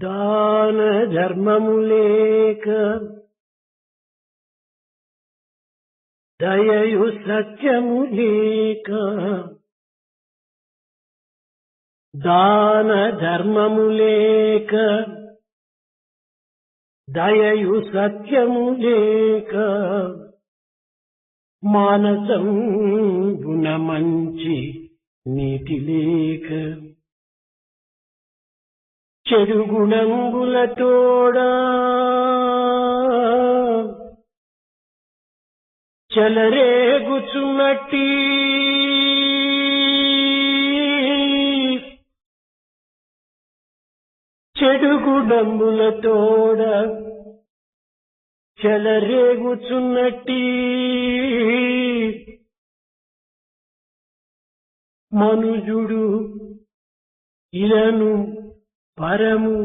దాన ధర్మము లేక దయయు సత్యము లేక దాన ధర్మము లేక దయయు సత్యము లేక మానసం గుణమంచి నీతి లేక చెడు గుణంబులతోడా చెలరేగుచున్నట్టి చెడు గుణంబులతోడ చెలరేగుచున్నట్టి మనుజుడు ఇలను పరము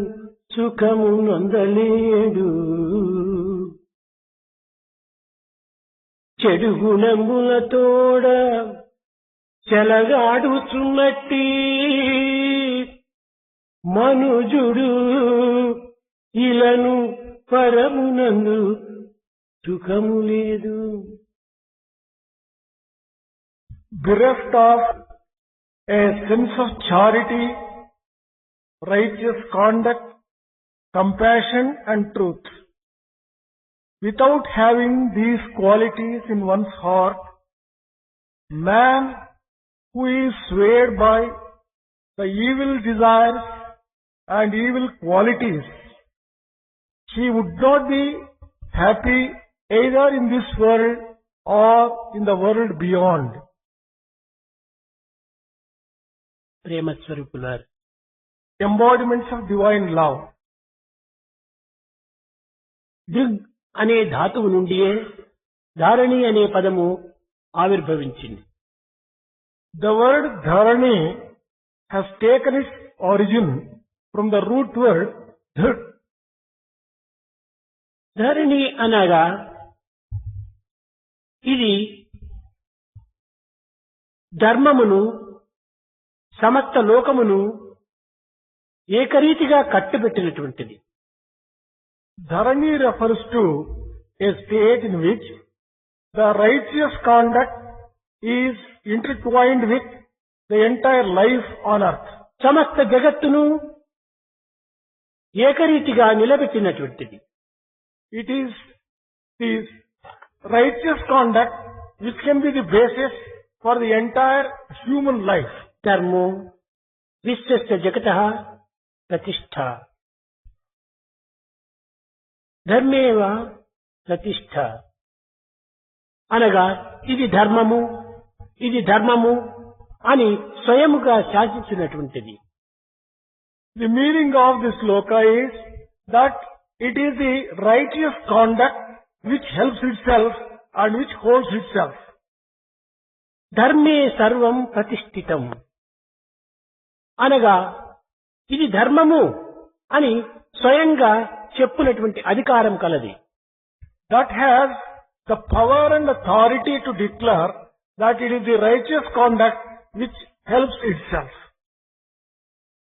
సుఖము నొందలేడు. చెడు గుణములతోడ చెలగాడుచున్నట్టి మనుజుడు ఇలను పరమునందు సుఖము లేదు. Bereft of a sense of charity, righteous conduct, compassion and truth. Without having these qualities in one's heart, man who is swayed by the evil desires and evil qualities, he would not be happy either in this world or in the world beyond. Prema స్వరూపులారు, Embodiments of divine love. దృగ్ అనే ధాతువు నుండియే ధారణి అనే పదము ఆవిర్భవించింది. The word dharani has taken its origin from the root word dhar. ధరణి అనగా ఇది ధర్మమును సమస్త లోకమును ఏకరీతిగా కట్టుబెట్టినటువంటిది. Dharani refers to a state in which the righteous conduct is intertwined with the entire life on earth. సమస్త జగత్తును ఏకరీతిగా నిలబెట్టినటువంటిది. It is this righteous conduct which can be the basis for the entire human life. ధర్మో విశ్వస్య జగతః ప్రతిష్ఠ. ధర్మేవ ప్రతిష్ఠ అనగా ఇది ధర్మము, ఇది ధర్మము అని స్వయముగా శాసించినటువంటిది. The meaning of this sloka is that it is the righteous conduct which helps itself and which holds itself. ధర్మే సర్వం ప్రతిష్ఠితం అనగా ఇది ధర్మము అని స్వయంగా చెప్పునటువంటి అధికారం కలది. That has the power and authority to declare that it is the righteous conduct which helps itself.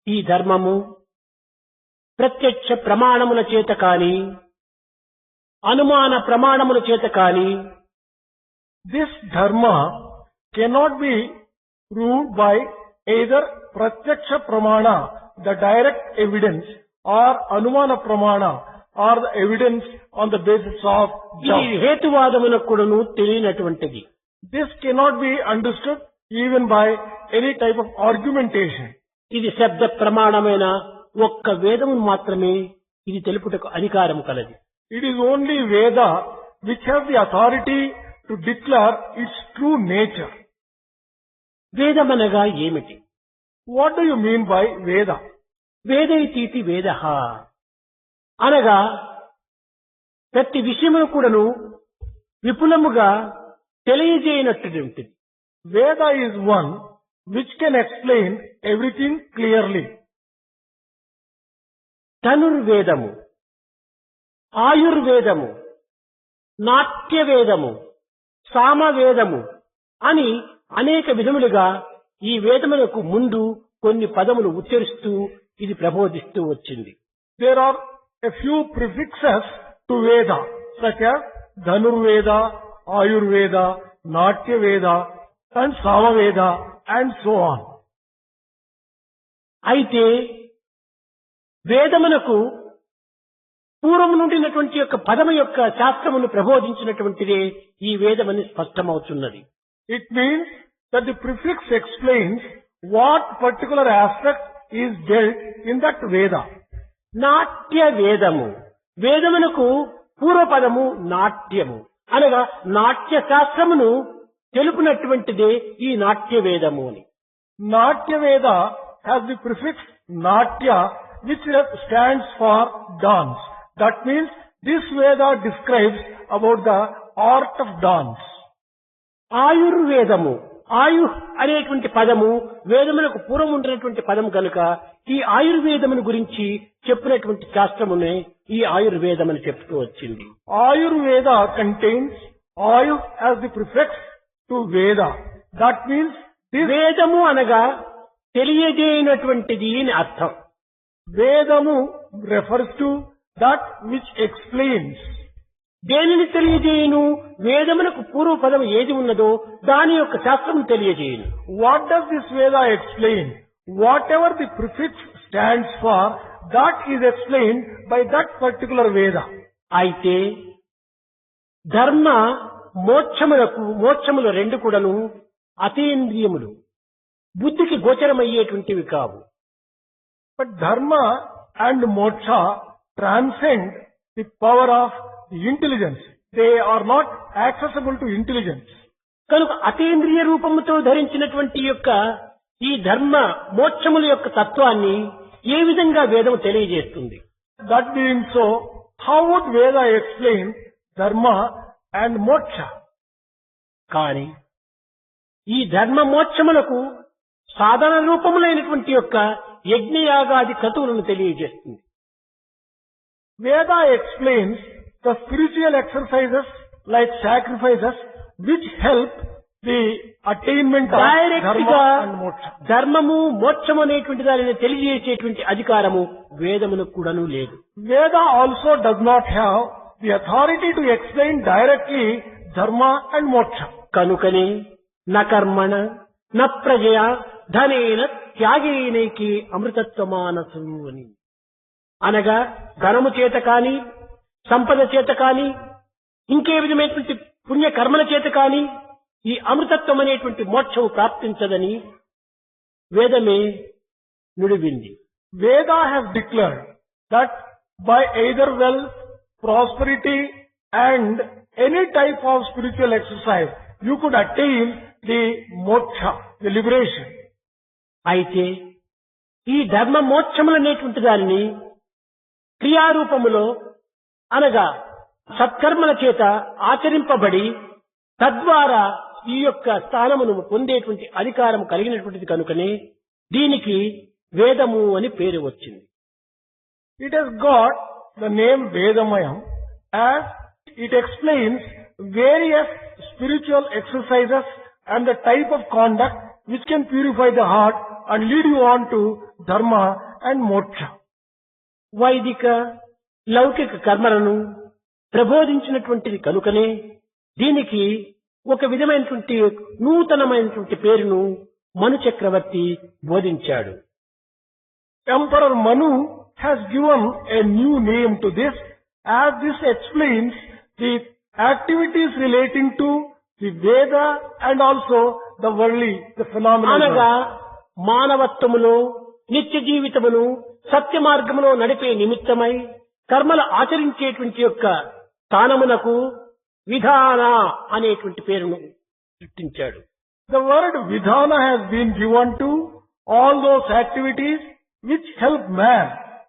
ఈ ధర్మము ప్రత్యక్ష ప్రమాణముల చేత కాని అనుమాన ప్రమాణముల చేత కాని This dharma cannot be proved by either pratyaksha pramana, the direct evidence, or anumana pramana, or the evidence on the basis of ఇది doubt. హేతువాదమునకు కూడాను తెలియనటువంటిది. This cannot be understood even by any type of argumentation. ఇది శబ్ద ప్రమాణమైన ఒక్క వేదమును మాత్రమే ఇది తెలుపుటకు అధికారం కలది. It is only Veda which has the authority to declare its true nature. వేదమనగా ఏమిటి? What do you mean by Veda? వేదైతీతి వేదః అనగా ప్రతి విషయమును కూడాను విపులముగా తెలియజేయనటువంటిది. Veda is one which can explain everything clearly. ధనుర్వేదము, ఆయుర్వేదము, నాట్యవేదము, సామవేదము అని అనేక విధములుగా ఈ వేదములకు ముందు కొన్ని పదములు ఉచ్చరిస్తూ ఇది ప్రబోధిస్తూ వచ్చింది. there are a few prefixes to Veda, such as Dhanurveda, Ayurveda, Natya Veda, and Samaveda, and so on. అయితే వేదమునకు పూర్వము నుండినటువంటి యొక్క పదము యొక్క శాస్త్రమును ప్రబోధించినటువంటిదే ఈ వేదమని స్పష్టమవుతున్నది. It means that the prefix explains what particular aspect is dealt in that Veda. నాట్య వేదము, వేదమునకు పూర్వపదము నాట్యము అనగా నాట్య శాస్త్రమును తెలుపునటువంటిదే ఈ నాట్య వేదము అని. Natya Veda has the prefix Natya, which stands for dance. That means this Veda describes about the art of dance. ఆయుర్వేదము, ఆయు అనేటువంటి పదము వేదములకు పూర్వం ఉండినటువంటి పదము కనుక ఈ ఆయుర్వేదమును గురించి చెప్పినటువంటి శాస్త్రమునే ఈ ఆయుర్వేదమని చెప్తూ వచ్చింది. Ayurveda contains Ayu as the prefix to Veda. That means this వేదము అనగా తెలియజేయనటువంటిది అని అర్థం. Vedamu refers to that which explains. దేనిని తెలియజేయును? వేదమునకు పూర్వ పదం ఏది ఉన్నదో దాని యొక్క శాస్త్రం తెలియజేయును. What does this Veda explain? Whatever the prefix stands for, that is explained by that particular Veda. అయితే ధర్మ మోక్షములు రెండు కూడాను అతీంద్రియములు, బుద్ధికి గోచరమయ్యేటువంటివి కావు. But dharma and moksha transcend the power of the intelligence. They are not accessible to intelligence. కనుక అతీంద్రియ రూపముతో ధరించినటువంటి యొక్క ఈ ధర్మ మోక్షముల యొక్క తత్వాన్ని ఏ విధంగా వేదము తెలియజేస్తుంది? That being so, how would Veda explain dharma and moksha? కానీ ఈ ధర్మ మోక్షములకు సాధన రూపములైనటువంటి యొక్క యజ్ఞయాగాది క్రతువులను తెలియజేస్తుంది. Veda explains the spiritual exercises like sacrifices which help the attainment of direct dharma గా and moksha. ధర్మము మోక్షము అనేటువంటి దానిని తెలియజేసేటువంటి అధికారము వేదమునకు కూడాను లేదు. Veda also does not have the authority to explain directly dharma and moksha. కనుకనే న కర్మణ న ప్రజయా ధనేన త్యాగేనైకి అమృతత్వమానసు అని అనగా ధనము చేత కాని, సంపద చేత కాని, ఇంకే విధమైనటువంటి పుణ్య కర్మల చేత కాని ఈ అమృతత్వం అనేటువంటి మోక్షము ప్రాప్తించదని వేదమే నుడివింది. Veda has declared that by either wealth, prosperity and any type of spiritual exercise you could attain the moksha, the liberation. అయితే ఈ ధర్మ మోక్షములు అనేటువంటి దానిని క్రియారూపములో అనగా సత్కర్మల చేత ఆచరింపబడి తద్వారా ఈ యొక్క స్థానమును పొందేటువంటి అధికారం కలిగినటువంటిది కనుకనే దీనికి వేదము అని పేరు వచ్చింది. It has got the name Vedamayam as it explains various spiritual exercises and the type of conduct which can purify the heart and lead you on to dharma and moksha. వైదిక లౌకిక కర్మలను ప్రబోధించినటువంటిది కనుకనే దీనికి ఒక విధమైనటువంటి నూతనమైనటువంటి పేరును మను చక్రవర్తి బోధించాడు. Emperor Manu has given a new name to this, as this explains the activities relating to the Veda and also the worldly, the phenomenal అనగా world. మానవత్వములో నిత్య జీవితమును సత్య మార్గములో నడిపే నిమిత్తమై కర్మలు ఆచరించేటువంటి యొక్క స్థానమునకు విధాన అనేటువంటి పేరును సృష్టించాడు. The word Vidhana has been given to all those activities which help man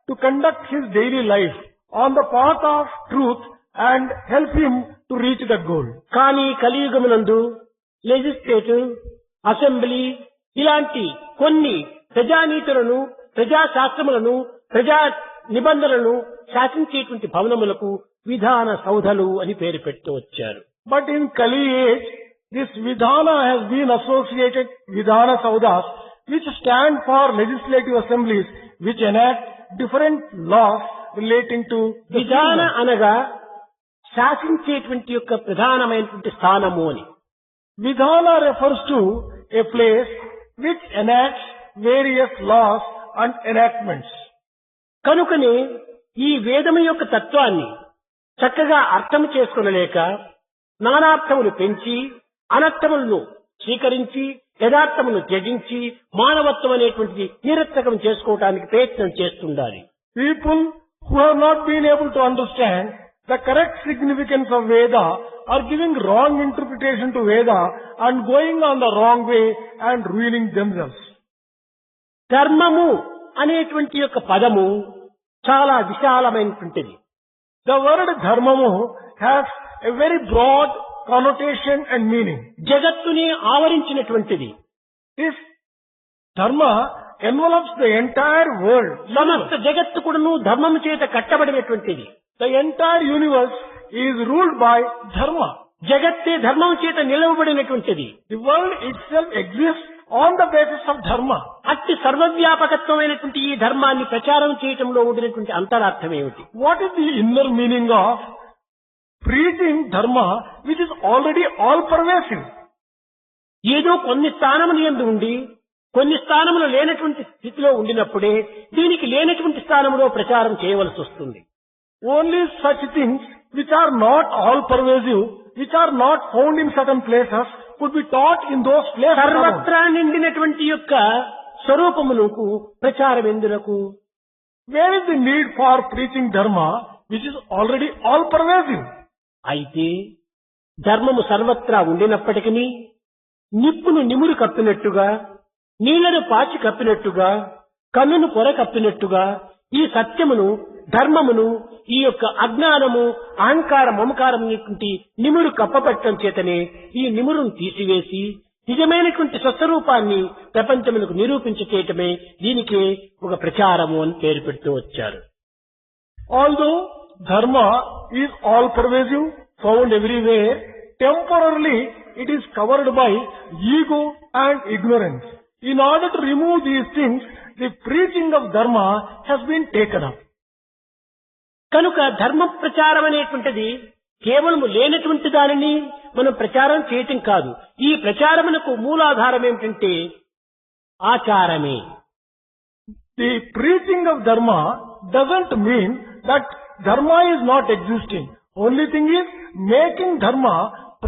to conduct his daily life on the path of truth and help him to reach the goal. కానీ కలియుగమునందు లెజిస్లేటివ్, అసెంబ్లీ ఇలాంటి కొన్ని ప్రజానీతులను, ప్రజాశాస్త్రములను, ప్రజా నిబంధనలను శాసించేటువంటి భవనములకు విధాన సౌధలు అని పేరు పెడుతూ వచ్చారు. But in Kali age, this Vidhana has been associated Vidhana Saudhas, which stand for legislative assemblies which enact different laws relating to the విధాన kingdom. అనగా శాసించేటువంటి యొక్క ప్రధానమైనటువంటి స్థానము అని. Vidhana refers to a place which enacts various laws and enactments. కనుకనే ఈ వేదము యొక్క తత్వాన్ని చక్కగా అర్థం చేసుకునలేక నానార్థములు పెంచి అనర్థములను స్వీకరించి యథార్థమును త్యజించి మానవత్వం అనేటువంటిది నిరర్థకం చేసుకోవడానికి ప్రయత్నం చేస్తుండాలి. People who have not been able to understand the correct significance of Veda are giving wrong interpretation to Veda and going on the wrong way and ruining themselves. ధర్మము అనేటువంటి యొక్క పదము చాలా విశాలమైనటువంటిది. The word dharmamu has a very broad connotation and meaning. జగత్తుని ఆవరించినటువంటిది. This dharma envelops the entire world. సమస్త జగత్తు కూడాను ధర్మము చేత కట్టబడినటువంటిది. The entire universe is ruled by dharma. జగత్తే ధర్మం చేత నిలవబడినటువంటిది. The world itself exists on the basis of dharma. అట్టి సర్వవ్యాపకత్వమైనటువంటి ఈ ధర్మాన్ని ప్రచారం చేయటంలో ఉండినటువంటి అంతరార్థం ఏమిటి? What is the inner meaning of preaching dharma which is already all pervasive? ఏదో కొన్ని స్థానములు యందు ఉండి కొన్ని స్థానములు లేనటువంటి స్థితిలో ఉండినప్పుడే దీనికి లేనటువంటి స్థానంలో ప్రచారం చేయవలసి వస్తుంది. Only such things which are not all pervasive, which are not found in certain places, could be taught in those places. సర్వత్రా నిండినటువంటి యొక్క స్వరూపమునకు ప్రచారం ఎందులకు? Where is the need for preaching dharma which is already all pervasive? అయితే ధర్మము సర్వత్రా ఉండినప్పటికీ నిప్పును నిమురు కప్పినట్టుగా, నీళ్లను పాచి కప్పినట్టుగా, కన్నును పొర కప్పినట్టుగా ఈ సత్యమును ధర్మమును ఈ యొక్క అజ్ఞానము అహంకార మమకారం నిమురు కప్పబట్టడం చేతనే ఈ నిమురును తీసివేసి నిజమైనటువంటి స్వస్వరూపాన్ని ప్రపంచములకు నిరూపించటమే దీనికి ఒక ప్రచారము అని పేరు పెడుతూ వచ్చారు. Although dharma is all pervasive, found everywhere, temporarily it is covered by ego and ignorance. In order to remove these things, the preaching of dharma has been taken up. కనుక ధర్మ ప్రచారం అనేటువంటిది కేవలం లేనటువంటి దానిని మనం ప్రచారం చేయటం కాదు. ఈ ప్రచారమునకు మూలాధారం ఏమిటంటే ఆచారమే. The preaching of dharma doesn't mean that dharma is not existing. Only thing is making dharma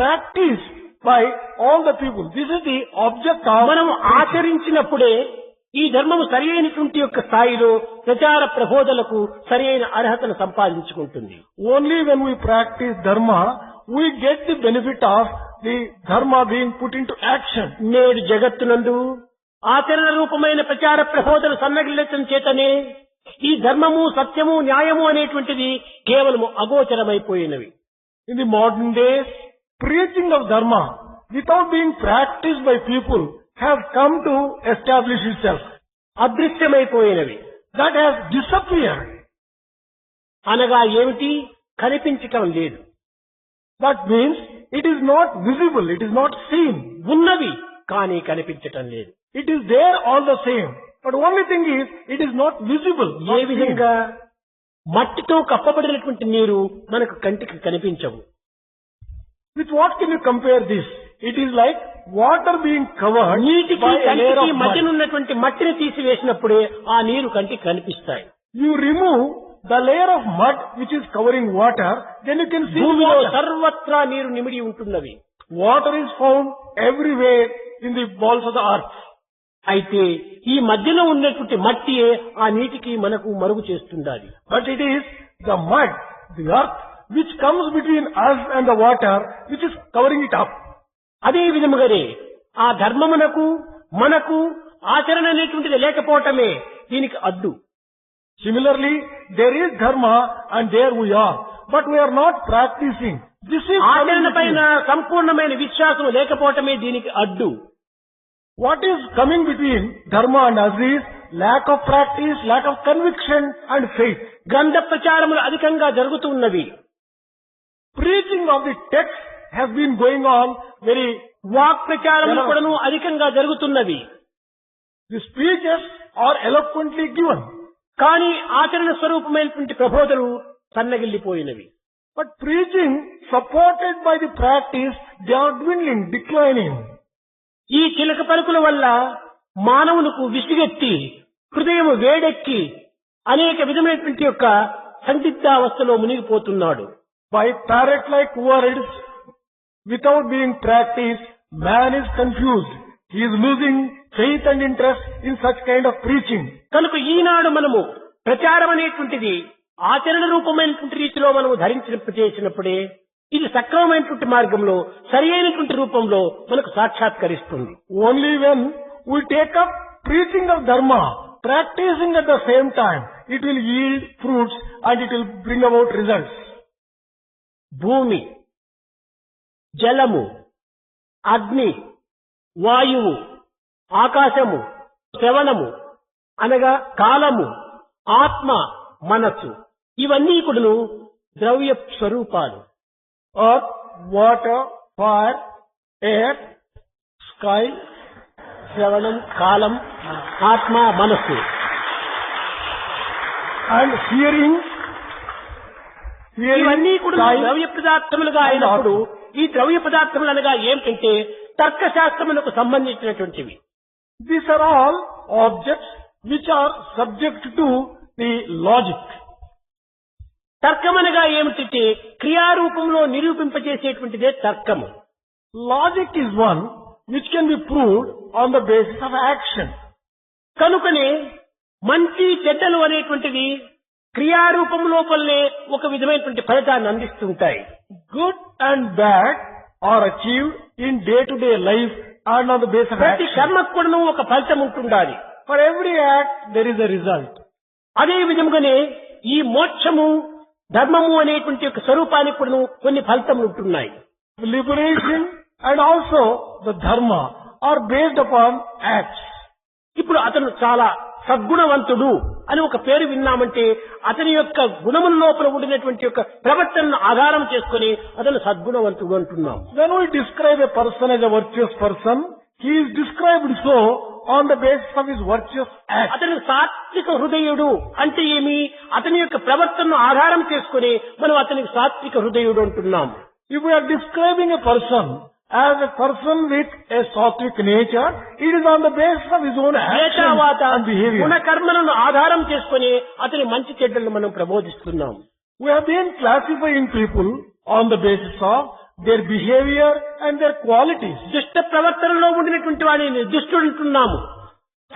practiced by all the people. This is the object of మనం ఆచరించినప్పుడే ఈ ధర్మము సరి అయినటువంటి యొక్క స్థాయిలో ప్రచార ప్రబోధలకు సరి అయిన అర్హతను సంపాదించుకుంటుంది. Only when we practice dharma, we get the benefit of the dharma being put into action. నేడు జగత్తునందు ఆచరణ రూపమైన ప్రచార ప్రబోధన సన్నగిల్లటం చేతనే ఈ ధర్మము సత్యము న్యాయము అనేటువంటిది కేవలము అగోచరమైపోయినవి. In the modern days, preaching of dharma without being practiced by people has come to establish itself. అదృశ్యమైపోయినవి. That has disappeared. అనగా ఏమిటి? కనిపించటం లేదు. That means it is not visible, it is not seen. ఉన్నవి కానీ కనిపించటం లేదు. It is there all the same. But only thing is, it is not visible. A Not విధంగా? మట్టితో కప్పబడినటువంటి నీరు మనకు కంటికి కనిపించవు. seen. With what can you compare this? It is like water being covered నీటికి by a layer కంటికి of mud. మధ్యనున్నటువంటి మట్టిని తీసివేసినప్పుడే ఆ నీరు కంటికి కనిపిస్తాయి. You remove the layer of mud which is covering water, then you can see భూమిలో water. సర్వత్రా నీరు నిమిడి ఉంటున్నవి. Water is found everywhere in the balls of the earth. అయితే ఈ మధ్యలో ఉన్నటువంటి మట్టియే ఆ నీటికి మనకు మరుగు చేస్తుండాలి. But it is the mud, the earth, which comes between us and the water, which is covering it up. అదే విధముగానే ఆ ధర్మమునకు మనకు ఆచరణ అనేటువంటిది లేకపోవటమే దీనికి అడ్డు. Similarly, there is dharma and there we are, but we are not practicing. This is ఆచరణ coming పైన between. సంపూర్ణమైన విశ్వాసం లేకపోవటమే దీనికి అడ్డు. What is coming between dharma and us is lack of practice, lack of conviction and faith. గ్రంథ ప్రచారములు అధికంగా జరుగుతున్నవి. Preaching of the text has been going on very. వాక్ ప్రచారములు కూడాను అధికంగా జరుగుతున్నవి. The speeches are eloquently given. కానీ ఆచరణ స్వరూపమైనటువంటి ప్రబోధలు సన్నగిల్లిపోయినవి. But preaching supported by the practice, they are dwindling, declining. ఈ చిలక పలుకుల వల్ల మానవులకు విసిగెత్తి హృదయం వేడెక్కి అనేక విధమైనటువంటి యొక్క సందిగ్ధావస్థలో మునిగిపోతున్నాడు. By parrot-like words, without being practiced, man is confused. He is losing faith and interest in such kind of preaching. కనుక ఈనాడు మనము ప్రచారం అనేటువంటిది ఆచరణ రూపమైనటువంటి రీతిలో మనము ధరించేసినప్పుడే ఇది సక్రమమైనటువంటి మార్గంలో సరి అయినటువంటి రూపంలో మనకు సాక్షాత్కరిస్తుంది. Only when we take up preaching of Dharma, practicing at the same time, it will yield fruits and it will bring about results. భూమి, జలము, అగ్ని, వాయువు, ఆకాశము, శ్రవణము అనగా కాలము, ఆత్మ, మనస్సు ఇవన్నీ కూడాను ద్రవ్య స్వరూపాలు. Earth, water, fire, air, sky, శ్రవణం, కాలం, ఆత్మ, మనస్సు and hearing, ఇవన్నీ కూడా sky, ద్రవ్య పదార్థములుగా అయినప్పుడు ఈ ద్రవ్య పదార్థములు అనగా ఏమిటంటే తర్కశాస్త్రములకు సంబంధించినటువంటివి. these are all objects which are subject to the logic. తర్కం అనగా ఏమిటంటే క్రియారూపంలో నిరూపింపజేసేటువంటిదే తర్కము. Logic is one which can be proved on the basis of action. కనుకనే మంచి చెడ్డలు అనేటువంటివి క్రియారూపం లోపలనే ఒక విధమైనటువంటి ఫలితాన్ని అందిస్తుంటాయి. Good and bad are achieved in day-to-day life and on the basis of ప్రతి action. కర్మకు కూడాను ఒక ఫలితం ఉంటుండాలి. For every act there is a result. అదే విధముగానే ఈ మోక్షము ధర్మము అనేటువంటి ఒక స్వరూపానికి కూడాను కొన్ని ఫలితములు ఉంటున్నాయి. Liberation and also the dharma are based upon acts. ఇప్పుడు అతను చాలా సద్గుణవంతుడు అని ఒక పేరు విన్నామంటే అతని యొక్క గుణముల లోపల ఉండినటువంటి యొక్క ప్రవర్తనను ఆధారం చేసుకుని అతను సద్గుణవంతుడు అంటున్నాం. When we describe a person as a virtuous person, he is described so on the basis of his virtuous acts. అతను సాత్విక హృదయుడు అంటే ఏమి? అతని యొక్క ప్రవర్తనను ఆధారం చేసుకుని మనం అతనికి సాత్విక హృదయుడు అంటున్నాం. If we are describing a person as a person with a sattvic nature, it is on the basis of his own actions ఏతావాత and behavior. గుణకర్మలను ఆధారం చేసుకుని అతని మంచి చెడ్డలను మనం ప్రబోధిస్తున్నాం. We have been classifying people on the basis of their behavior and their qualities. దుష్ట ప్రవర్తనలో ఉండినటువంటి వాడిని దుష్టుడు అంటున్నాము.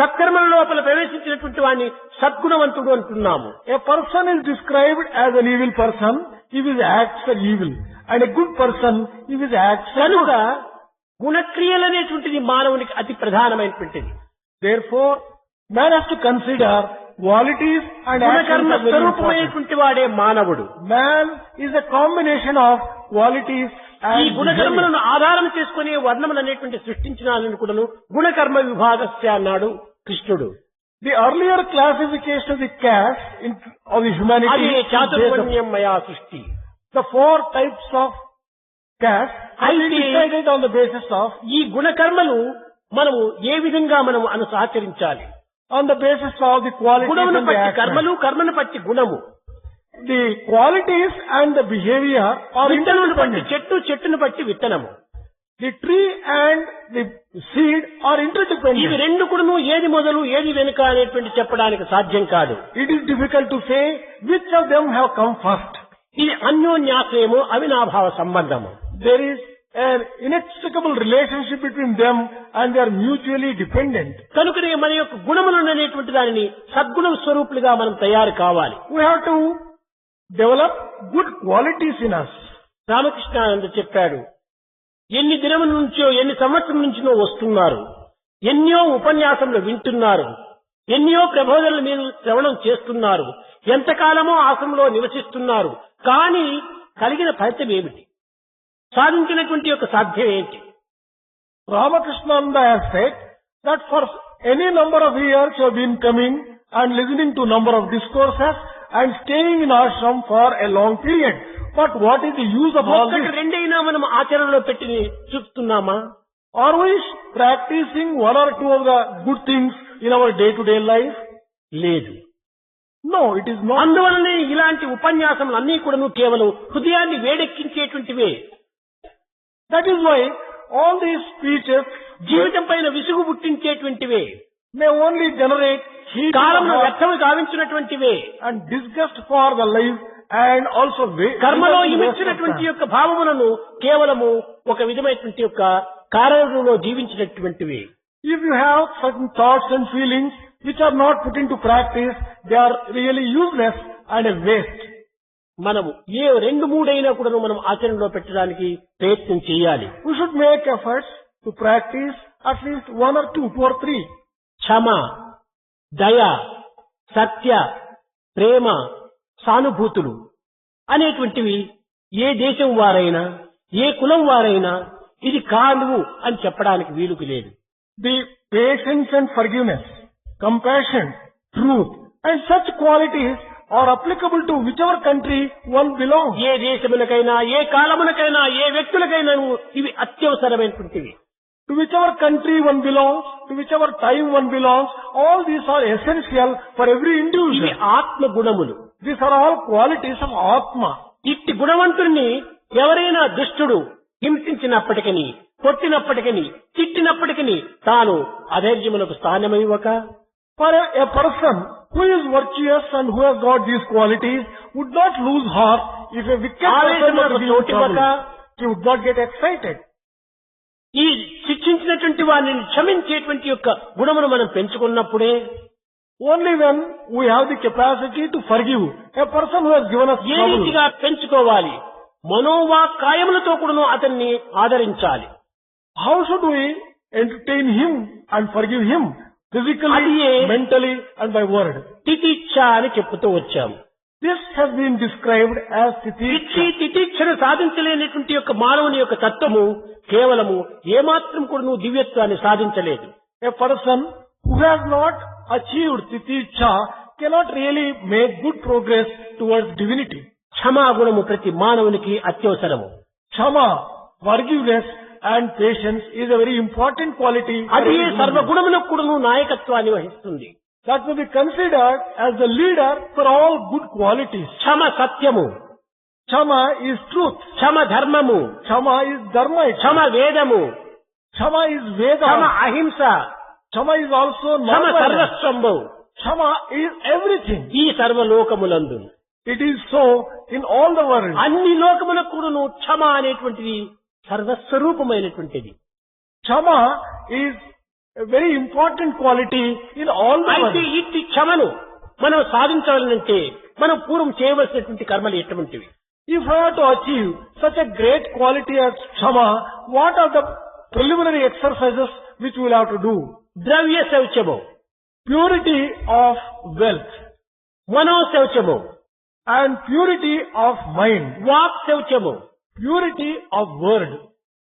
సత్కర్మల లోపల ప్రవేశించినటువంటి వాడిని సద్గుణవంతుడు అంటున్నాము. A person is described as an evil person if his acts are evil, and a good person if his acts are కనుక good. గుణక్రియలు అనేటువంటిది మానవునికి అతి ప్రధానమైనటువంటిది. Therefore, man has to consider qualities and actions గుణకర్మ are very important. స్వరూపమైనటువంటి వాడే మానవుడు. Man is a combination of qualities ఈ and behavior. గుణకర్మలను ఆధారం చేసుకుని వర్ణములు అనేటువంటి సృష్టించినాలని కూడాను గుణకర్మ విభాగస్య అన్నాడు కృష్ణుడు. The earlier classification of the caste of the humanity అది is based చాతుర్వర్ణ్యం మయా సృష్టి. the four types of caste are అయితే decided on the basis of ఈ గుణకర్మలు మనము ఏ విధంగా మనం ఆచరించాలి? on the basis of the qualities గుణమును and the పట్టి actions. కర్మలు, కర్మను పట్టి గుణము. The qualities and the behavior are విత్తనమును పట్టి interdependent. చెట్టు, చెట్టును పట్టి విత్తనము. The tree and the seed are ఇవి interdependent. రెండు కూడాను ఏది మొదలు ఏది వెనుక అనేటువంటి చెప్పడానికి సాధ్యం కాదు. It is difficult to say which of them have come first. ఇది అన్యోన్యాశ్రయము, అవినాభావ సంబంధము. There is an inextricable relationship between them and they are mutually dependent. కనుకనే మన యొక్క గుణములను అనేటువంటి దానిని సద్గుణ స్వరూపులుగా మనం తయారు కావాలి. We have to develop good qualities in us. Ramakrishnananda చెప్పాడు, ఎన్ని దినముల నుంచో ఎన్ని సంవత్సరం నుంచినో వస్తున్నారు, ఎన్నో ఉపన్యాసములు వింటున్నారు, ఎన్నో ప్రబోధనలు మీరు శ్రవణం చేస్తున్నారు, ఎంతకాలమో ఆశ్రమంలో నివసిస్తున్నారు, కానీ కలిగిన ఫలితం ఏమిటి? సాధించినటువంటి యొక్క సాధ్యం ఏంటి? Ramakrishna has said that for any number of years you have been coming and listening to number of discourses and staying in ashram for a long period. But what is the use of all ఒక్కటి this? రెండైనా మనం ఆచరణలో పెట్టి చూస్తున్నామా? Are we practicing one or two of the good things in our day-to-day life? లేదు. No, it is not. అందువలనే ఇలాంటి ఉపన్యాసములన్నీ కూడాను కేవలం హృదయాన్ని వేడెక్కించేటువంటివే. That is why all these speeches జీవితం పైన విసుగు పుట్టించేటువంటివే. may only generate heat కాలంలో వ్యర్థము గావించినటువంటివే. and disgust for the life and also కర్మలో ఇమిచ్చినటువంటి యొక్క భావములను కేవలము ఒక విధమైనటువంటి యొక్క కారణంలో జీవించినటువంటివి. If you have certain thoughts and feelings which are not put into practice, they are really useless and a waste. మనము ఏ 2-3 అయినా కూడా మనం ఆచరణలో పెట్టడానికి ప్రయత్నం చేయాలి. We should make efforts to practice at least 1 or 2 or 3. క్షమ, దయ, సత్య, ప్రేమ, సానుభూతులు అనేటువంటివి ఏ దేశం వారైనా ఏ కులం వారైనా ఇది కాదు అని చెప్పడానికి వీలుకు లేదు. The patience and forgiveness, compassion, truth and such qualities are applicable to whichever country one belongs. ఏ దేశములకైనా ఏ కాలములకైనా ఏ వ్యక్తులకైనా ఇవి అత్యవసరమైనటువంటివి. To whichever country one belongs, to whichever time one belongs, all these are essential for every ఇవి individual. ఆత్మ గుణములు. These are all qualities of Atma. ఇట్టి గుణవంతుణ్ణి ఎవరైనా దుష్టుడు హింసించినప్పటికీ కొట్టినప్పటికీ తిట్టినప్పటికీ తాను అధైర్యములకు స్థానమివ్వక, For a person who is virtuous and who has got these qualities would not lose heart if a wicked person were ఆవేశములకు to be in చోటివ్వక, trouble. He would not get excited. ఈ శిక్షించినటువంటి వారిని క్షమించేటువంటి యొక్క గుణమును మనం పెంచుకున్నప్పుడే Only when we have the capacity to forgive a person who has given us A trouble. రీతిగా పెంచుకోవాలి, మనోవాక్కాయములతో కూడాను అతన్ని ఆదరించాలి. How should we entertain him and forgive him? Physically, అదియే mentally and by word. తితిచ్ఛ అని చెప్పుతూ వచ్చాము. This has been described as titiksha. తితిచ్ఛను సాధించలేనటువంటి యొక్క మానవుని యొక్క తత్వము కేవలము ఏమాత్రం కూడా దివ్యత్వాన్ని సాధించలేదు. A person who has not achieved titiksha cannot really make good progress towards divinity. క్షమాగుణము ప్రతి మానవునికి అత్యవసరము. Kshama, forgiveness and patience is a very important quality. for అది every human. సర్వగుణములకు కూడాను నాయకత్వాన్ని వహిస్తుంది. That will be considered as the leader for all good qualities. క్షమ సత్యము, Kshama is truth. క్షమ ధర్మము, Kshama is dharma. క్షమ వేదము, Kshama is Kshama Veda. అహింస, Kshama is also Kshama non-violence. సర్వస్వంబు. Kshama is everything. ఈ సర్వలోకములందు It is so in all the world. అన్ని లోకములకు కూడాను క్షమ అనేటువంటిది సర్వస్వరూపమైనటువంటిది. Kshama is a very important quality in all the అయితే world. ఇట్టి క్షమను మనం సాధించాలంటే మనం పూర్వం చేయవలసినటువంటి కర్మలు ఎటువంటివి? If we are to achieve such a great quality as Kshama, what are the preliminary exercises which we will have to do? ద్రవ్య శౌచము, Purity of wealth మనో శౌచము, and purity of mind, వాక్ శౌచము, purity of word,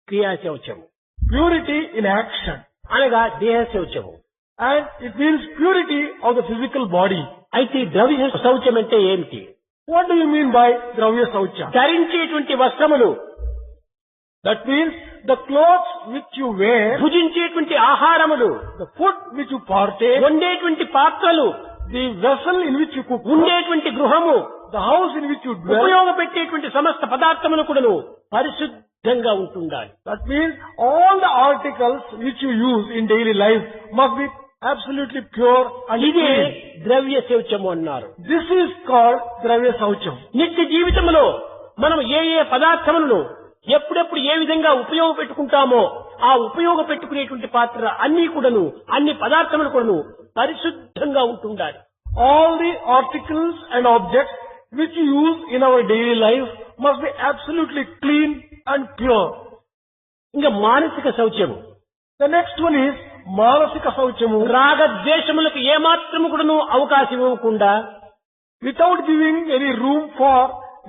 క్రియా శౌచము purity in action, అనగా దేహ శౌచము. and it means purity of the physical body. అయితే ద్రవ్య శౌచం అంటే ఏమిటి? What do you mean by Dravya Saucha? ధరించేటువంటి వస్త్రములు, That means the clothes which you wear, భుజించేటువంటి ఆహారములు, the food which you partake, వండేటువంటి పాత్రలు, the vessel in which you cook, ఉండేటువంటి గృహము, the house in which you dwell. ఉపయోగపెట్టేటువంటి సమస్త పదార్థములు కూడాను పరిశుద్ధంగా ఉంటుండాలి. That means all the articles which you use in daily life must be absolutely pure and ఇదే clean. ద్రవ్య శౌచము అన్నారు. This is called Dravya Saucham. నిత్య జీవితంలో మనం ఏ ఏ పదార్థములను ఎప్పుడెప్పుడు ఏ విధంగా ఉపయోగపెట్టుకుంటామో ఆ ఉపయోగపెట్టుకునేటువంటి పాత్ర అన్ని కూడాను అన్ని పదార్థములు కూడాను పరిశుద్ధంగా ఉంటుండాలి. All the articles and objects which you use in our daily life must be absolutely clean and pure. ఇంకా మానసిక శౌచము, The next one is Manasika Sauchamu. రాగద్వేషములకు ఏమాత్రము కూడాను అవకాశం ఇవ్వకుండా Without giving any room for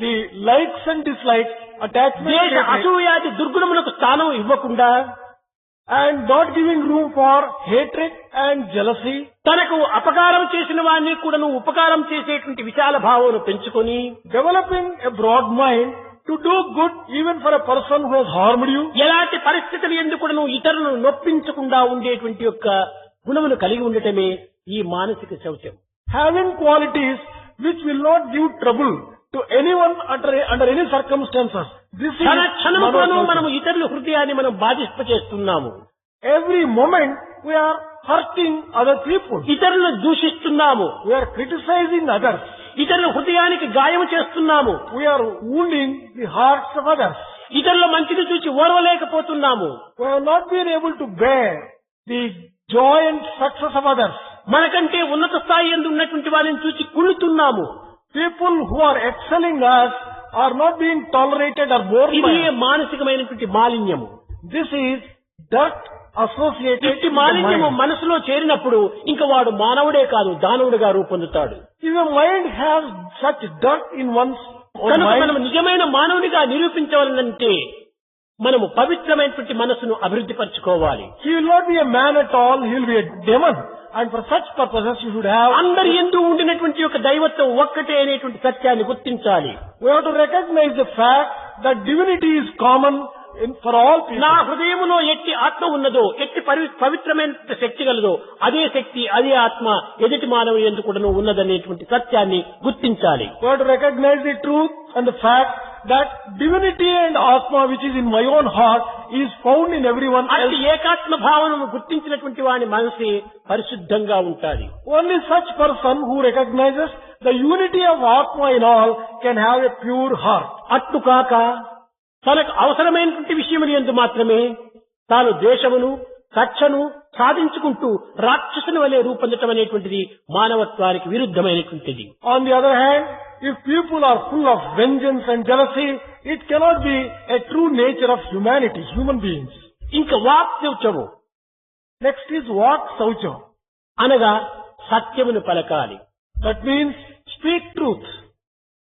the likes and dislikes, attachment ద్వేష and hatred, అసూయాది దుర్గుణములకు స్థానం ఇవ్వకుండా and not giving room for hatred and jealousy, తనకు అపకారం చేసిన వారిని కూడాను ఉపకారం చేసేటువంటి విశాల భావమును పెంచుకొని developing a broad mind to do good even for a person who has harmed you, ఎలాంటి పరిస్థితులు ఎందుకు కూడాను ఇతరులను నొప్పించకుండా ఉండేటువంటి యొక్క గుణమును కలిగి ఉండటమే ఈ మానసిక శౌచం. having qualities which will not give trouble to anyone under any circumstances. This is క్షణ క్షణములోనూ Mano మనం Saucham. ఇతరుల హృదయాన్ని మనం బాధింపచేస్తున్నాము. Every moment we are hurting other people. ఇతరులను దూషిస్తున్నాము. We are criticizing others. ఇతరుల హృదయానికి గాయం చేస్తున్నాము. We are wounding the hearts of others. ఇతరుల మంచిని చూసి ఓర్వలేకపోతున్నాము. We have not been able to bear the joy and success of others. మనకంటే ఉన్నత స్థాయి యందు ఉన్నటువంటి వారిని చూసి కుళ్ళుతున్నాము. People who are excelling us are not being tolerated or borne ఇది by us. మానసికమైనటువంటి మాలిన్యము. This is dirt associated ఇట్టి with the మాలిన్యము mind. మనసులో చేరినప్పుడు ఇంకా వాడు మానవుడే కాదు దానవుడిగా రూపొందుతాడు. If a mind has such dirt in one's own కనుక mind, మనం నిజమైన మానవునిగా నిరూపించవాలంటే మనము పవిత్రమైనటువంటి మనసును అభివృద్ధి పరచుకోవాలి. he will not be a man at all, he will be a demon. And for such purposes you should have, అందరి యందు ఉండినటువంటి యొక్క దైవత్వం ఒక్కటే అనేటువంటి సత్యాన్ని గుర్తించాలి. we have to recognize the fact that divinity is common for all people. నా హృదయములో ఎట్టి ఆత్మ ఉన్నదో ఎట్టి పవిత్రమైన శక్తి గలదో అదే శక్తి అదే ఆత్మ ఎదుటి మానవుని యందు కూడాను ఉన్నదనేటువంటి సత్యాన్ని గుర్తించాలి. We have to recognize the truth and the fact that divinity and Atma which is in my own heart is found in everyone అట్టి else. ఏకాత్మ భావనను గుర్తించినటువంటి వాని మనసే పరిశుద్ధంగా ఉంటాది. Only such person who recognizes the unity of Atma in all can have a pure heart. అట్లు కాక తనకు అవసరమైనటువంటి విషయములు యందు మాత్రమే తాను ద్వేషమును కక్షను సాధించుకుంటూ రాక్షసుని వలె రూపొందటం అనేటువంటిది మానవత్వానికి విరుద్ధమైనటువంటిది. On the other hand, if people are full of vengeance and jealousy, it cannot be a true nature of humanity, human beings. ఇంకా walk శౌచము Next is Vak Saucham. అనగా సత్యమును పలకాలి. That means speak truth.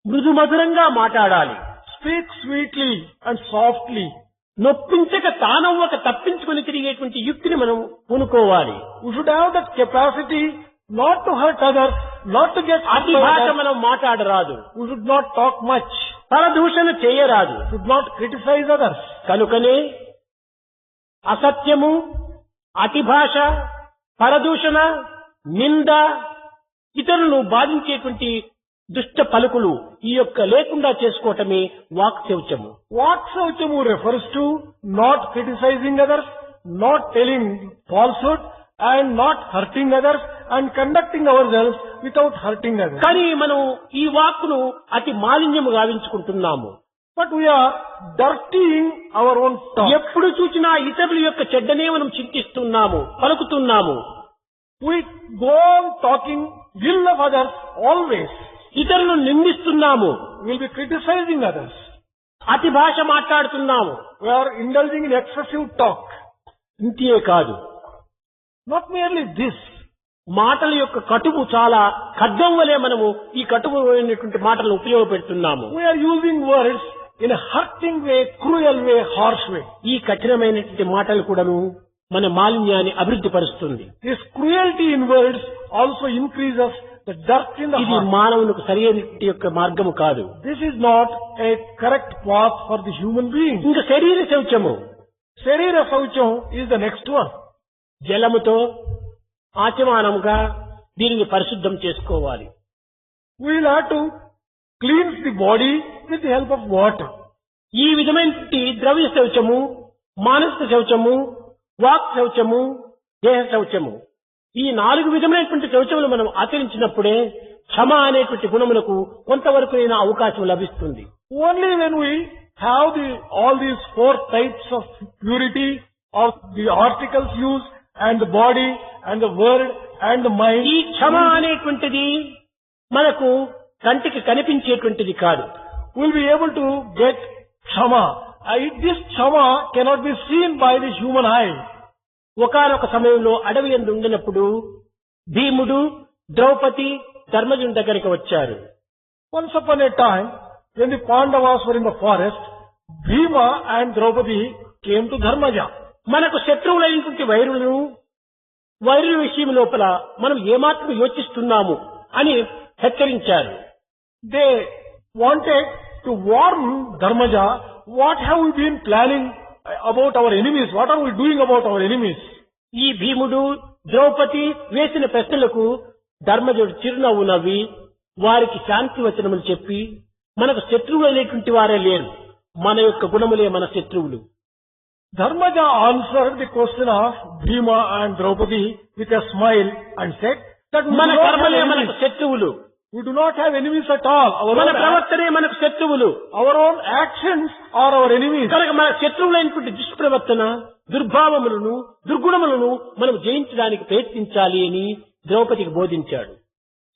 మృదు మధురంగా మాట్లాడాలి. Speak sweetly and softly. నొప్పించక తానవ్వక తప్పించుకుని తిరిగేటువంటి యుక్తిని మనం పూనుకోవాలి. We should have that capacity not to hurt others, not to get అతి hurt by భాష others. మనం మాట్లాడరాదు. We should not talk much. పరదూషణ చేయరాదు. We should not criticize others. కనుకనే అసత్యము అతి భాష పరదూషణ నింద ఇతరులను బాధించేటువంటి దుష్ట పలుకులు ఈ యొక్క లేకుండా చేసుకోవటమే walk శౌచము. Vak Sauchamu refers to not criticizing others, not telling falsehood, and not hurting others, and conducting ourselves without hurting others. కానీ మనం ఈ వాక్కును అతి మాలిన్యము గావించుకుంటున్నాము. But we are dirtying our own talk. ఎప్పుడు చూసినా ఇతరుల యొక్క చెడ్డనే మనం చింతిస్తున్నాము పలుకుతున్నాము. We go on talking ill of others always. ఇతరులను నిందిస్తున్నాము. We will be criticizing others. అతి భాష మాట్లాడుతున్నాము. We are indulging in excessive talk. ఇంతే కాదు, Not merely this. మాటల యొక్క కటువు చాలా ఖడ్గం వలె మనము ఈ కటువు అయినటువంటి మాటలను ఉపయోగపెడుతున్నాము. We are using words in a hurting way, cruel way, harsh way. ఈ కఠినమైనటువంటి మాటలు కూడాను మన మాలిన్యాన్ని అభివృద్ధి పరుస్తుంది. This cruelty in words also increases the dirt in the ఇది heart. మానవునికి సరైన యొక్క మార్గము కాదు. This is not a correct path for the human being. ఇంకా శరీర శౌచము Sharira Saucham is the next one. జలముతో ఆచమానముగా దీనిని పరిశుద్ధం చేసుకోవాలి. We will have to cleanse the body with the help of water. ఈ విధమైనటువంటి ద్రవ్య శౌచము మానసిక శౌచము వాక్ శౌచము దేహ శౌచము ఈ 4 విధమైనటువంటి శౌచములు మనం ఆచరించినప్పుడే క్షమ అనేటువంటి గుణములకు కొంతవరకు అయినా అవకాశం లభిస్తుంది. Only when we have all these 4 types of purity of the articles used and the body and the word and the mind, ఈ క్షమ అనేటువంటిది మనకు కంటికి కనిపించేటువంటిది కాదు. we'll be able to get Kshama. This Kshama cannot be seen by the human eye. ఒకానొక సమయంలో అడవి యందు ఉండినప్పుడు భీముడు ద్రౌపది ధర్మజుని దగ్గరికి వచ్చారు. Once upon a time, when the Pandavas were in the forest, Bhima and Draupadi came to Dharmaja. మనకు శత్రువులైనటువంటి వైరుల విషయం లోపల మనం ఏమాత్రం యోచిస్తున్నాము అని హెచ్చరించారు. They wanted to warn Dharmaja, what have we been planning about our enemies? What are we doing about our enemies? ఈ భీముడు ద్రౌపది వేసిన ప్రశ్నలకు ధర్మజుడు చిరునవ్వు నవ్వి వారికి శాంతి వచనములు చెప్పి మనకు శత్రువులు అనేటువంటి వారే లేరు, మన యొక్క గుణములే మన శత్రువులు. Dharmaja answered the question of Bhima and Draupadi with a smile and said that మన కర్మలే మనకు శత్రువులు, we do not have enemies at all. మన ప్రవర్తనే మనకు శత్రువులు, Our own actions are our enemies. కనుక మన శత్రువులైనటువంటి దుష్ప్రవర్తన, దుర్భావములను, దుర్గుణములను మనం జయించడానికి ప్రయత్నించాలి అని ద్రౌపదికి బోధించాడు.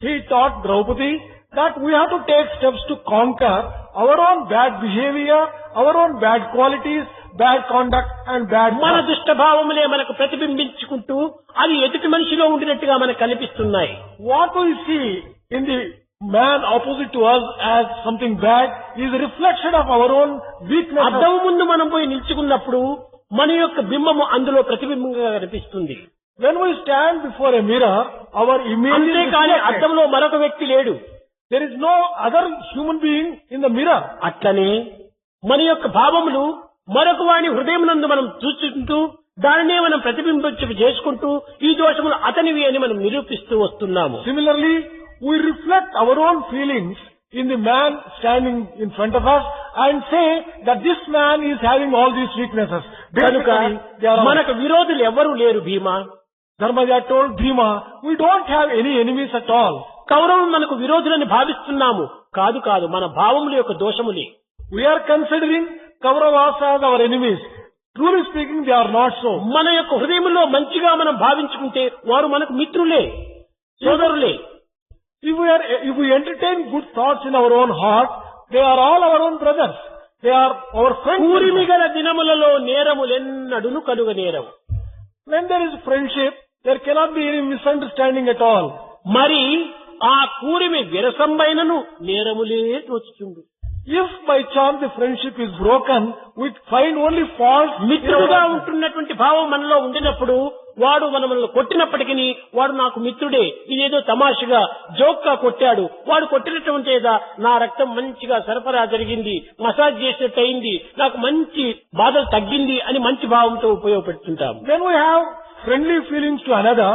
He taught Draupadi that we have to take steps to conquer our own bad behavior, our own bad qualities, bad conduct and bad మన thoughts. దుష్టభావములే మనకు ప్రతిబింబించుకుంటూ అది ఎదుటి మనిషిలో ఉండినట్టుగా మనకు కనిపిస్తున్నాయి. What we see in the man opposite to us as something bad is a reflection of our own weakness. అద్దం ముందు మనం పోయి నిల్చుకున్నప్పుడు మన యొక్క బింబము అందులో ప్రతిబింబంగా కనిపిస్తుంది. When we stand before a mirror, our image is అంతేకాని reflected. అద్దంలో మరొక వ్యక్తి లేడు. There is no other human being in the mirror. అట్లనే మన యొక్క భావములు మరొక వాని హృదయమునందు మనం చూసుకుంటూ దానినే మనం ప్రతిబింబించ చేసుకుంటూ ఈ దోషములు అతనివి అని మనం నిరూపిస్తూ వస్తున్నాము. Similarly, we reflect our own feelings in the man standing in front of us and say that this man is having all these weaknesses. కనుక Basically, they are all. మనకు విరోధులు ఎవరు లేరు భీమా. Dharmaja told Bhima, we don't have any enemies at all. కౌరవులు మనకు విరోధులని భావిస్తున్నాము. కాదు కాదు, మన భావముల యొక్క దోషములే. We are considering Kauravas as our enemies. Truly speaking, they are not so. మన యొక్క హృదయంలో మంచిగా మనం భావించుకుంటే వారు మనకు మిత్రులే, సోదరులే. If we entertain good thoughts in our own heart, they are all our own brothers. They are our friends. కూరిమి గల దినములలో నేరములెన్నడును కలుగ నేరము. When there is friendship, there cannot be any misunderstanding at all. మరి ఆ కూరిమి విరసంబైనను నేరములే తోచుచుండు. If by chance the friendship is broken, we find only faults. మిత్రుడుగా ఉంటున్నటువంటి భావం మనలో ఉండినప్పుడు వాడు మనల్ని కొట్టినప్పటికీ వాడు నాకు మిత్రుడే, ఇదేదో తమాషగా జోక్గా కొట్టాడు, వాడు కొట్టినటువంటి ఏదా నా రక్తం మంచిగా సరఫరా జరిగింది, మసాజ్ చేసినట్టు అయింది, నాకు మంచి బాధలు తగ్గింది అని మంచి భావంతో ఉపయోగపెడుతుంటాం. When we have friendly feelings to another,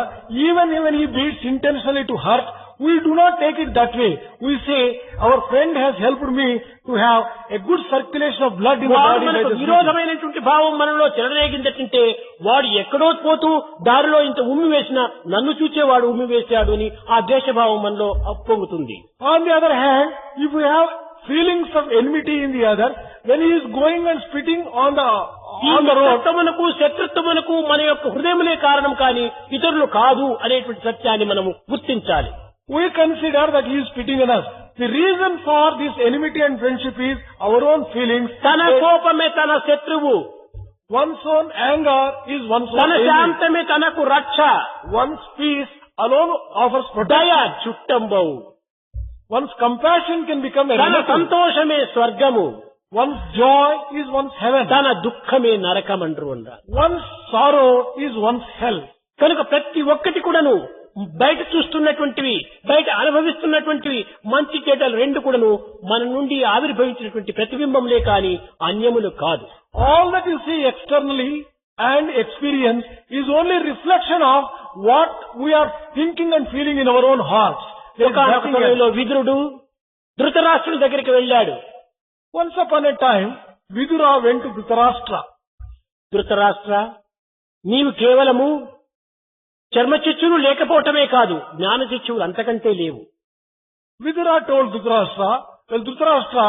even when he beats intentionally to hurt, we do not take it that way. We say, our friend has helped me to have a good circulation of blood in the వాడు body. by మనకు this beating. విరోధమైనటువంటి భావం మనలో చెలరేగిందంటే వాడు ఎక్కడో పోతూ దారిలో ఇంత ఉమ్మి వేసినా నన్ను చూచేవాడు ఉమ్మి వేశాడు అని ఆ ద్వేషభావం మనలో అప్పొంగుతుంది. On the other hand, if we have feelings of enmity in the other, when he is going and spitting on the road, శత్రుత్వమునకు శత్రుత్వమునకు మన యొక్క హృదయములే కారణం కానీ ఇతరులు కాదు అనేటువంటి సత్యాన్ని మనము గుర్తించాలి. we consider that he is spitting on us. The reason for this enmity and friendship is our own feelings. తన కోపమే తన శత్రువు, One's own anger is one's own తన enemy. శాంతమే తనకు రక్ష, One's peace alone offers దయ protection. చుట్టంబవు, One's compassion can become a తన relative. సంతోషమే స్వర్గము, One's joy is one's heaven. తన దుఃఖమే నరకమండ్రు ఉండాలి. One's sorrow is one's hell. కనుక ప్రతి ఒక్కటి కూడాను బయట చూస్తున్నటువంటివి, బయట అనుభవిస్తున్నటువంటివి మంచి చెడ్డలు రెండు కూడాను మన నుండి ఆవిర్భవించినటువంటి ప్రతిబింబములే కాని అన్యములు కాదు. All that you see externally and experience is only reflection of what we are thinking and feeling in our own hearts. There is ఒకనొక nothing else. సమయంలో విదురుడు ధృతరాష్ట్రుడి దగ్గరికి వెళ్ళాడు. Once upon a time, Vidura went to Dhritarashtra. Dhritarashtra, నీవు కేవలము చర్మచిచ్చులు లేకపోవటమే కాదు, జ్ఞానచిచ్చులు అంతకంటే లేవు. Vidura told Dhritarashtra, well Dhritarashtra,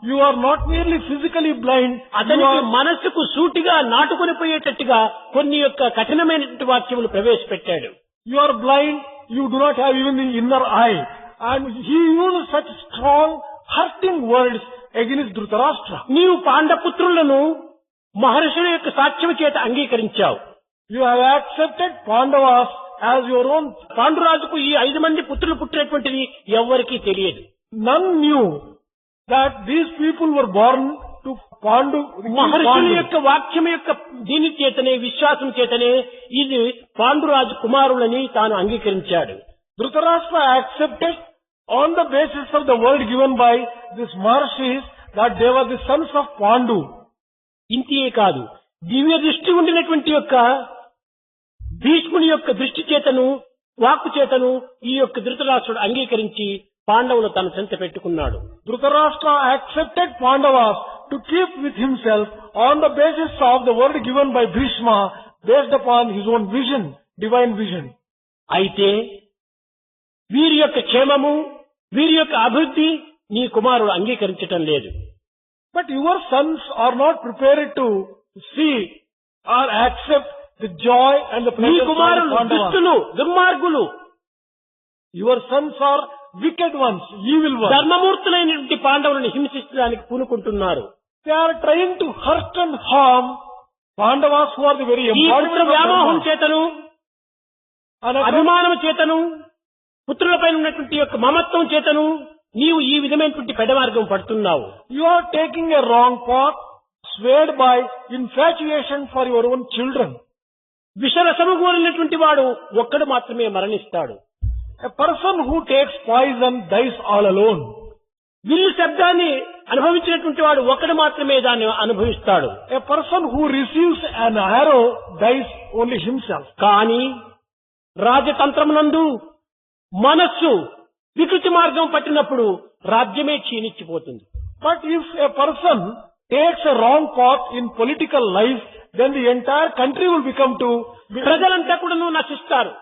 you are not merely physically blind, you అతనికి are, మనస్సుకు సూటిగా నాటుకొని పోయేటట్టుగా కొన్ని యొక్క కఠినమైనటువంటి వాక్యములు ప్రవేశపెట్టాడు. you are blind, you do not have even the inner eye. And he used such strong, hurting words against Dhritarashtra. నీవు పాండపుత్రులను మహర్షుల యొక్క సాక్ష్యం చేత అంగీకరించావు. You have accepted Pandavas as your own. పాండురాజుకు ఈ 5 మంది పుత్రులు పుట్టినటువంటిది ఎవ్వరికీ తెలియదు. None knew that these people were born to Pandu. మహర్షుల యొక్క వాక్యం యొక్క దీని చేతనే, విశ్వాసం చేతనే ఇది పాండురాజు కుమారులని తాను అంగీకరించాడు. Dhritarashtra accepted on the basis of the word given by these Maharshis that they were the sons of Pandu. ఇంతే కాదు, దివ్య దృష్టి ఉండినటువంటి యొక్క భీష్ముని యొక్క దృష్టి చేతను, వాక్కు చేతను ఈ యొక్క ధృతరాష్ట్రుడు అంగీకరించి పాండవులు తన చెంత పెట్టుకున్నాడు. Dhritarashtra accepted Pandavas to keep with himself on the basis of the word given by Bhishma based upon his own vision, divine vision. అయితే వీరి యొక్క క్షేమము, వీరి యొక్క అభివృద్ధి నీ కుమారుడు అంగీకరించటం లేదు. But your sons are not prepared to see or accept the joy and the నీ pleasure of కుమారులు Pandavas. దుష్టులు, దుర్మార్గులు, Your sons are wicked ones, evil ones. ధర్మమూర్తులైనటువంటి పాండవులను హింసించడానికి పూనుకుంటున్నారు. They are trying to hurt and harm Pandavas who are the very ఈ పుత్ర embodiment of వ్యామోహం Dharma. చేతను, And according- అభిమానం చేతను, పుత్రులపై ఉన్నటువంటి యొక్క మమత్వం చేతను నీవు ఈ విధమైనటువంటి పెడమార్గం పడుతున్నావు. You are taking a wrong path, swayed by infatuation for your own children. విషరసము కోరినటువంటి వాడు ఒక్కడు మాత్రమే మరణిస్తాడు. A person who takes poison dies all alone. విల్లు శబ్దాన్ని అనుభవించినటువంటి వాడు ఒక్కడు మాత్రమే దాన్ని అనుభవిస్తాడు. A person who receives an arrow dies only himself. కానీ రాజతంత్రమునందు మనస్సు వికృతి మార్గం పట్టినప్పుడు రాజ్యమే క్షీణించిపోతుంది. But if a person takes a wrong path in political life, then the entire country will become to... ప్రజలంతా కూడాను నశిస్తారు.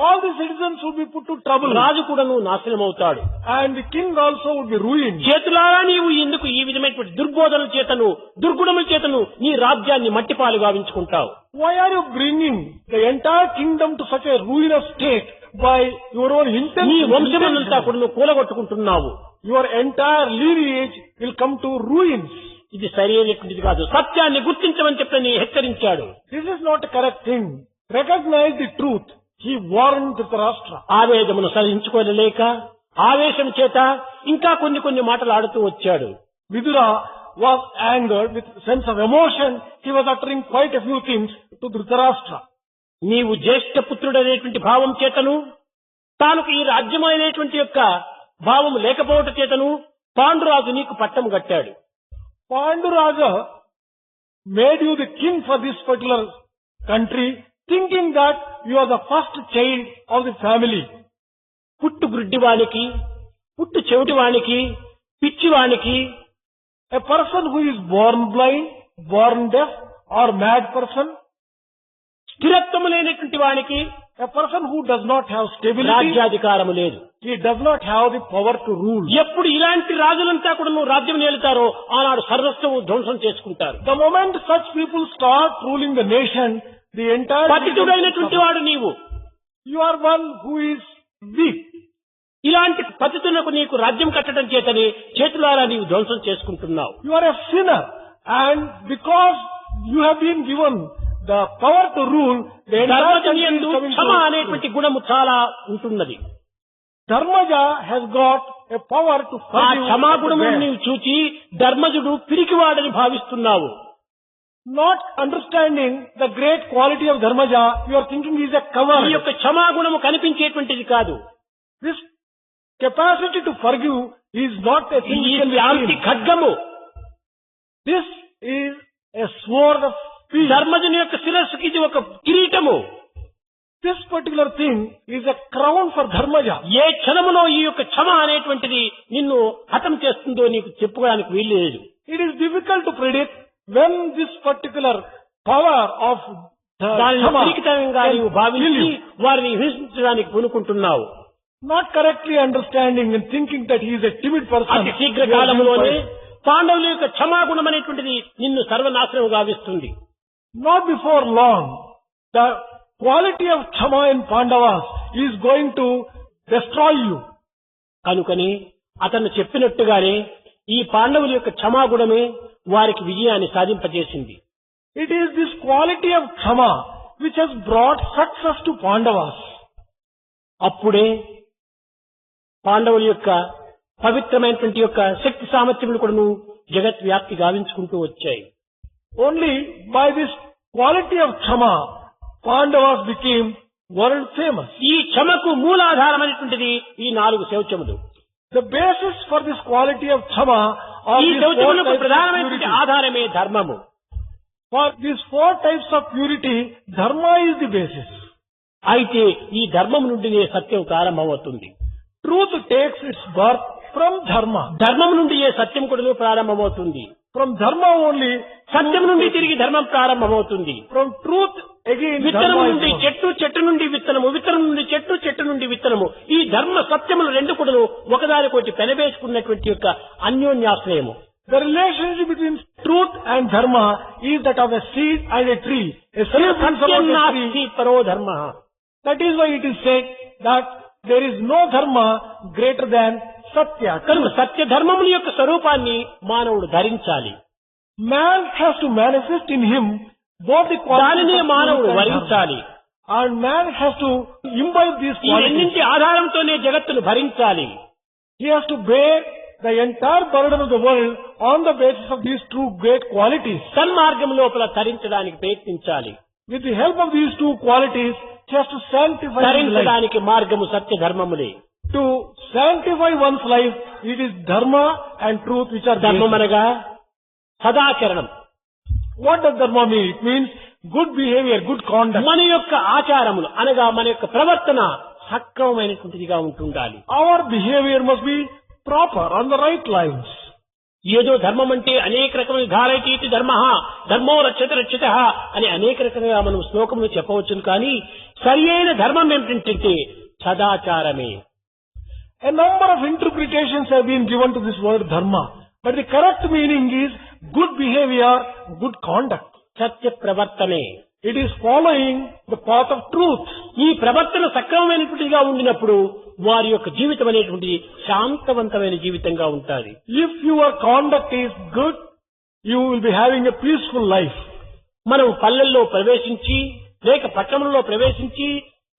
All the citizens will be put to trouble. రాజు కూడాను నాశనమవుతాడు. And the king also would be ruined. చేతులారా నీవు ఎందుకు ఈ విధమైనటువంటి దుర్బోధనల చేతను, దుర్గుణముల చేతను నీ రాజ్యాన్ని మట్టిపాలు గావించుకుంటావు? Why are you bringing the entire kingdom to such a ruinous state by your own నీ వంశమునంతా intention? కూడా నువ్వు కూలగొట్టుకుంటున్నావు. Your entire lineage will come to ruins. ఇది సరైనటువంటిది కాదు. సత్యాన్ని గుర్తించమని చెప్పని హెచ్చరించాడు. This is not a correct thing. Recognize the truth. He warned Dhritarashtra. ఆవేదమును సహించుకోలేక ఆవేశం చేత ఇంకా కొన్ని మాటలు ఆడుతూ వచ్చాడు. Vidura was angered with sense of emotion. He was uttering quite a few things to Dhritarashtra. నీవు జ్యేష్ఠ పుత్రుడనేటువంటి భావం చేతను, తానుకు ఈ రాజ్యమైనటువంటి యొక్క భావం లేకపోవట చేతను పాండురాజు నీకు పట్టం కట్టాడు. Panduraja made you the king for this particular country, thinking that you are the first child of the family. పుట్టు గుడ్డివానికి, పుట్టు చెవిటివానికి, పిచ్చివానికి, A person who is born blind, born deaf, or mad person, స్థిరత్వము లేనటువంటి వానికి a person who does not have stability, రాజ్యాధికారము లేదు. he does not have the power to rule. ఎప్పుడు ఇలాంటి రాజులంతా కూడా నువ్వు రాజ్యం నేలుతారో ఆనాడు సర్వస్వం ధ్వంసం చేసుకుంటారు. The moment such people start ruling the nation, the entire... పతితుడైనటువంటి వాడు నీవు. You are one who is weak. ఇలాంటి పతితులకు నీకు రాజ్యం కట్టడం చేతని చేతులారా నీవు ధ్వంసం చేసుకుంటున్నావు. You are a sinner. And because you have been given the power to rule, the entire country is ధర్మజనియందు coming Kshama to... అనేటువంటి గుణము చాలా ఉంటున్నది. Dharmaja has got a power to ఆ forgive. క్షమాగుణము నీవు చూచి ధర్మజుడు పిరికివాడని భావిస్తున్నావు. Not understanding the great quality of Dharmaja, you are thinking he is a ఈ coward. యొక్క క్షమాగుణము కనిపించేటువంటిది కాదు. This capacity to forgive is not a thing ఈ which can be Shanti seen. ఖడ్గము This is a sword of peace. ధర్మజుని యొక్క శిరస్సుకి ఇది ఒక కిరీటము. This particular thing is a crown for Dharmaja. ఏ క్షణములో ఈ యొక్క క్షమ అనేటువంటిది నిన్ను హతం చేస్తుందో నీకు చెప్పుకోవడానికి వీల్లేదు. It is difficult to predict when this particular power of దానిని Dharma పిరికితనంగా can నీవు kill భావించి you. వారిని హింసించడానికి పూనుకుంటున్నావు. Not correctly understanding and thinking that he is a timid person. అతి శీఘ్ర కాలంలోనే పాండవుల యొక్క క్షమాగుణం అనేటువంటిది నిన్ను సర్వనాశనం గావిస్తుంది. Not before long, the quality of Kshama in Pandavas is going to destroy you. కనుకని అతను చెప్పినట్టుగానే ఈ పాండవుల యొక్క క్షమాగుణమే వారికి విజయాన్ని సాధింపజేసింది. It is this quality of Kshama which has brought success to Pandavas. అప్పుడే పాండవుల యొక్క పవిత్రమైనటువంటి యొక్క శక్తి సామర్థ్యములు కూడాను జగత్ వ్యాప్తి గావించుకుంటూ వచ్చాయి. Only by this quality of Kshama, Pandavas became world famous. ఈ క్షమకు మూలాధారమైనటువంటిది ఈ 4 శౌచములు. The basis for this quality of Kshama are ఈ these 4 శౌచములకు types of ప్రధానమైనటువంటి purity. ఆధారమే ధర్మము. For these 4 types of purity, Dharma is the basis. అయితే ఈ ధర్మం నుండినే సత్యం ప్రారంభమవుతుంది. Truth takes its birth from dharma. ధర్మం నుండి ఏ సత్యం కూడా ప్రారంభమవుతుంది. From dharma only, సత్యం నుండి తిరిగి ధర్మం ప్రారంభమవుతుంది. from truth again విత్తనం dharma is నుండి born. చెట్టు, చెట్టు నుండి విత్తనము, విత్తనం నుండి చెట్టు, చెట్టు నుండి విత్తనము. ఈ ధర్మ సత్యములు రెండు కూడా ఒకదానికొకటి పెనవేసుకున్నటువంటి యొక్క అన్యోన్యాశ్రయము. The relationship between truth and dharma is that of a seed and a tree. A seed comes Satyam about a నాస్తి tree. పరో ధర్మ. That is why it is said that there is no dharma greater than satya. కనుక సత్య ధర్మముల యొక్క స్వరూపాన్ని మానవుడు ధరించాలి. Man has to manifest in him both the qualities దానినే of మానవుడు truth and dharma. వరించాలి. And man has to imbibe these ఈ qualities. రెండింటి ఆధారంతోనే జగత్తును భరించాలి. He has to bear the entire burden of the world on the basis of these two great qualities. సన్మార్గం లోపల తరించడానికి ప్రయత్నించాలి. With the help of these two qualities, he has to sanctify his life. తరించడానికి మార్గము సత్య ధర్మములే. To sanctify one's life, it is dharma and truth which are ధర్మం basic. అనగా సదాచరణం. What does dharma mean? It means good behavior, good conduct. మన యొక్క ఆచారములు అనగా మన యొక్క ప్రవర్తన సక్రమమైనటువంటిదిగా ఉంటుండాలి. Our behavior must be proper, on the right lines. ఏదో ధర్మం అంటే అనేక రకమైన ధారైతీతి ధర్మ, ధర్మో రక్షత రక్షిత అని అనేక రకంగా మనం శ్లోకంలో చెప్పవచ్చును. కానీ సరి అయిన ధర్మం ఏమిటంటే సదాచారమే. A number of interpretations have been given to this word dharma, but the correct meaning is good behavior, good conduct. Satya ప్రవర్తనే. It is following the path of truth. ఈ ప్రవర్తన సక్రమమైనటువంటిదిగా ఉండినప్పుడు వారి యొక్క జీవితం అనేటువంటి శాంతవంతమైన జీవితంగా ఉంటుంది. If your conduct is good, you will be having a peaceful life. మనం పల్లెల్లో ప్రవేశించి లేక పట్టణంలో ప్రవేశించి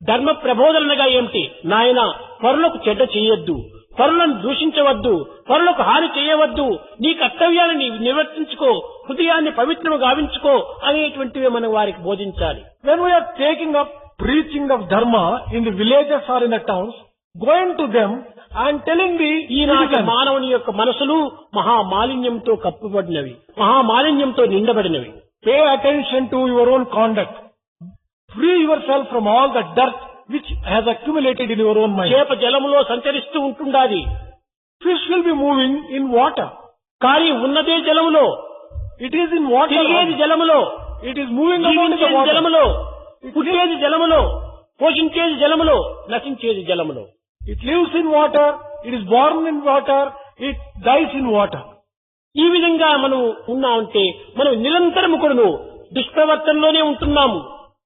ధర్మ ప్రబోధనగా ఏమిటి? నాయన, పరులకు చెడ్డ చేయొద్దు, పరులను దూషించవద్దు, పరులకు హాని చేయవద్దు, నీ కర్తవ్యాన్ని నివర్తించుకో, హృదయాన్ని పవిత్రము గావించుకో అనేటువంటివి మనం వారికి బోధించాలి. When we are taking up preaching of dharma in the villages or in the towns, going to them and telling the ఈనాటి citizens, మానవుని యొక్క మనసులు మహామాలిన్యంతో కప్పబడినవి, మహామాలిన్యంతో నిండబడినవి. pay attention to your own conduct. Free yourself from all the dirt which has accumulated in your own mind. చేప జలములో సంచరిస్తూ ఉంటుండాలి, Fish will be moving in water. కానీ ఉన్నదే జలములో, It is in water. తిరిగేది జలములో, It is moving about in the జీవించేది water. జలములో, పుట్టేది జలములో, పోషించేది జలములో, నశించేది జలములో. It lives in water. It is born in water. It dies in water. ఈ విధంగా మనం ఉన్నామంటే మనం నిరంతరము కూడాను దుష్ప్రవర్తనలోనే ఉంటున్నాము,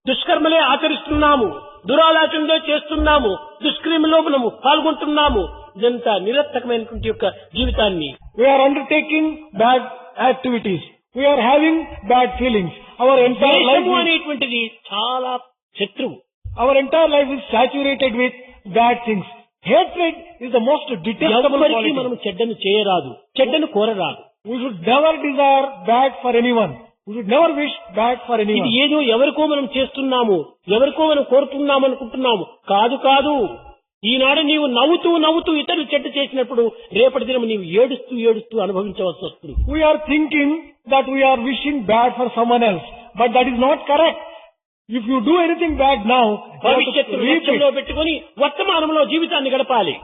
దుష్కర్మలే ఆచరిస్తున్నాము, దురాలోచనలే చేస్తున్నాము, దుష్క్రియలో మనము పాల్గొంటున్నాము. ఇదంతా నిరర్థకమైనటువంటి యొక్క జీవితాన్ని We are undertaking bad activities. We are having bad feelings. Our entire life ద్వేషము is, అనేటువంటిది చాలా శత్రువు. our entire life is saturated with bad things. Hatred is the most detestable ఎవరికి quality. మనం చెడ్డను చేయరాదు, చెడ్డను కోరరాదు. We should never desire bad for anyone. We should never wish bad for ఇది anyone. ఏదో ఎవరికో మనం చేస్తున్నాము, ఎవరికో మనం కోరుతున్నాము అనుకుంటున్నాము. కాదు కాదు. ఈనాడు నీవు నవ్వుతూ నవ్వుతూ ఇతరులు చెడ్డ చేసినప్పుడు రేపటి దినం నీవు ఏడుస్తూ ఏడుస్తూ అనుభవించవలసి వస్తుంది. We are thinking that we are wishing bad for someone else, but that is not correct. If you do anything bad now, you have to భవిష్యత్తు reap లక్ష్యంలో it. పెట్టుకుని వర్తమానంలో జీవితాన్ని గడపాలి.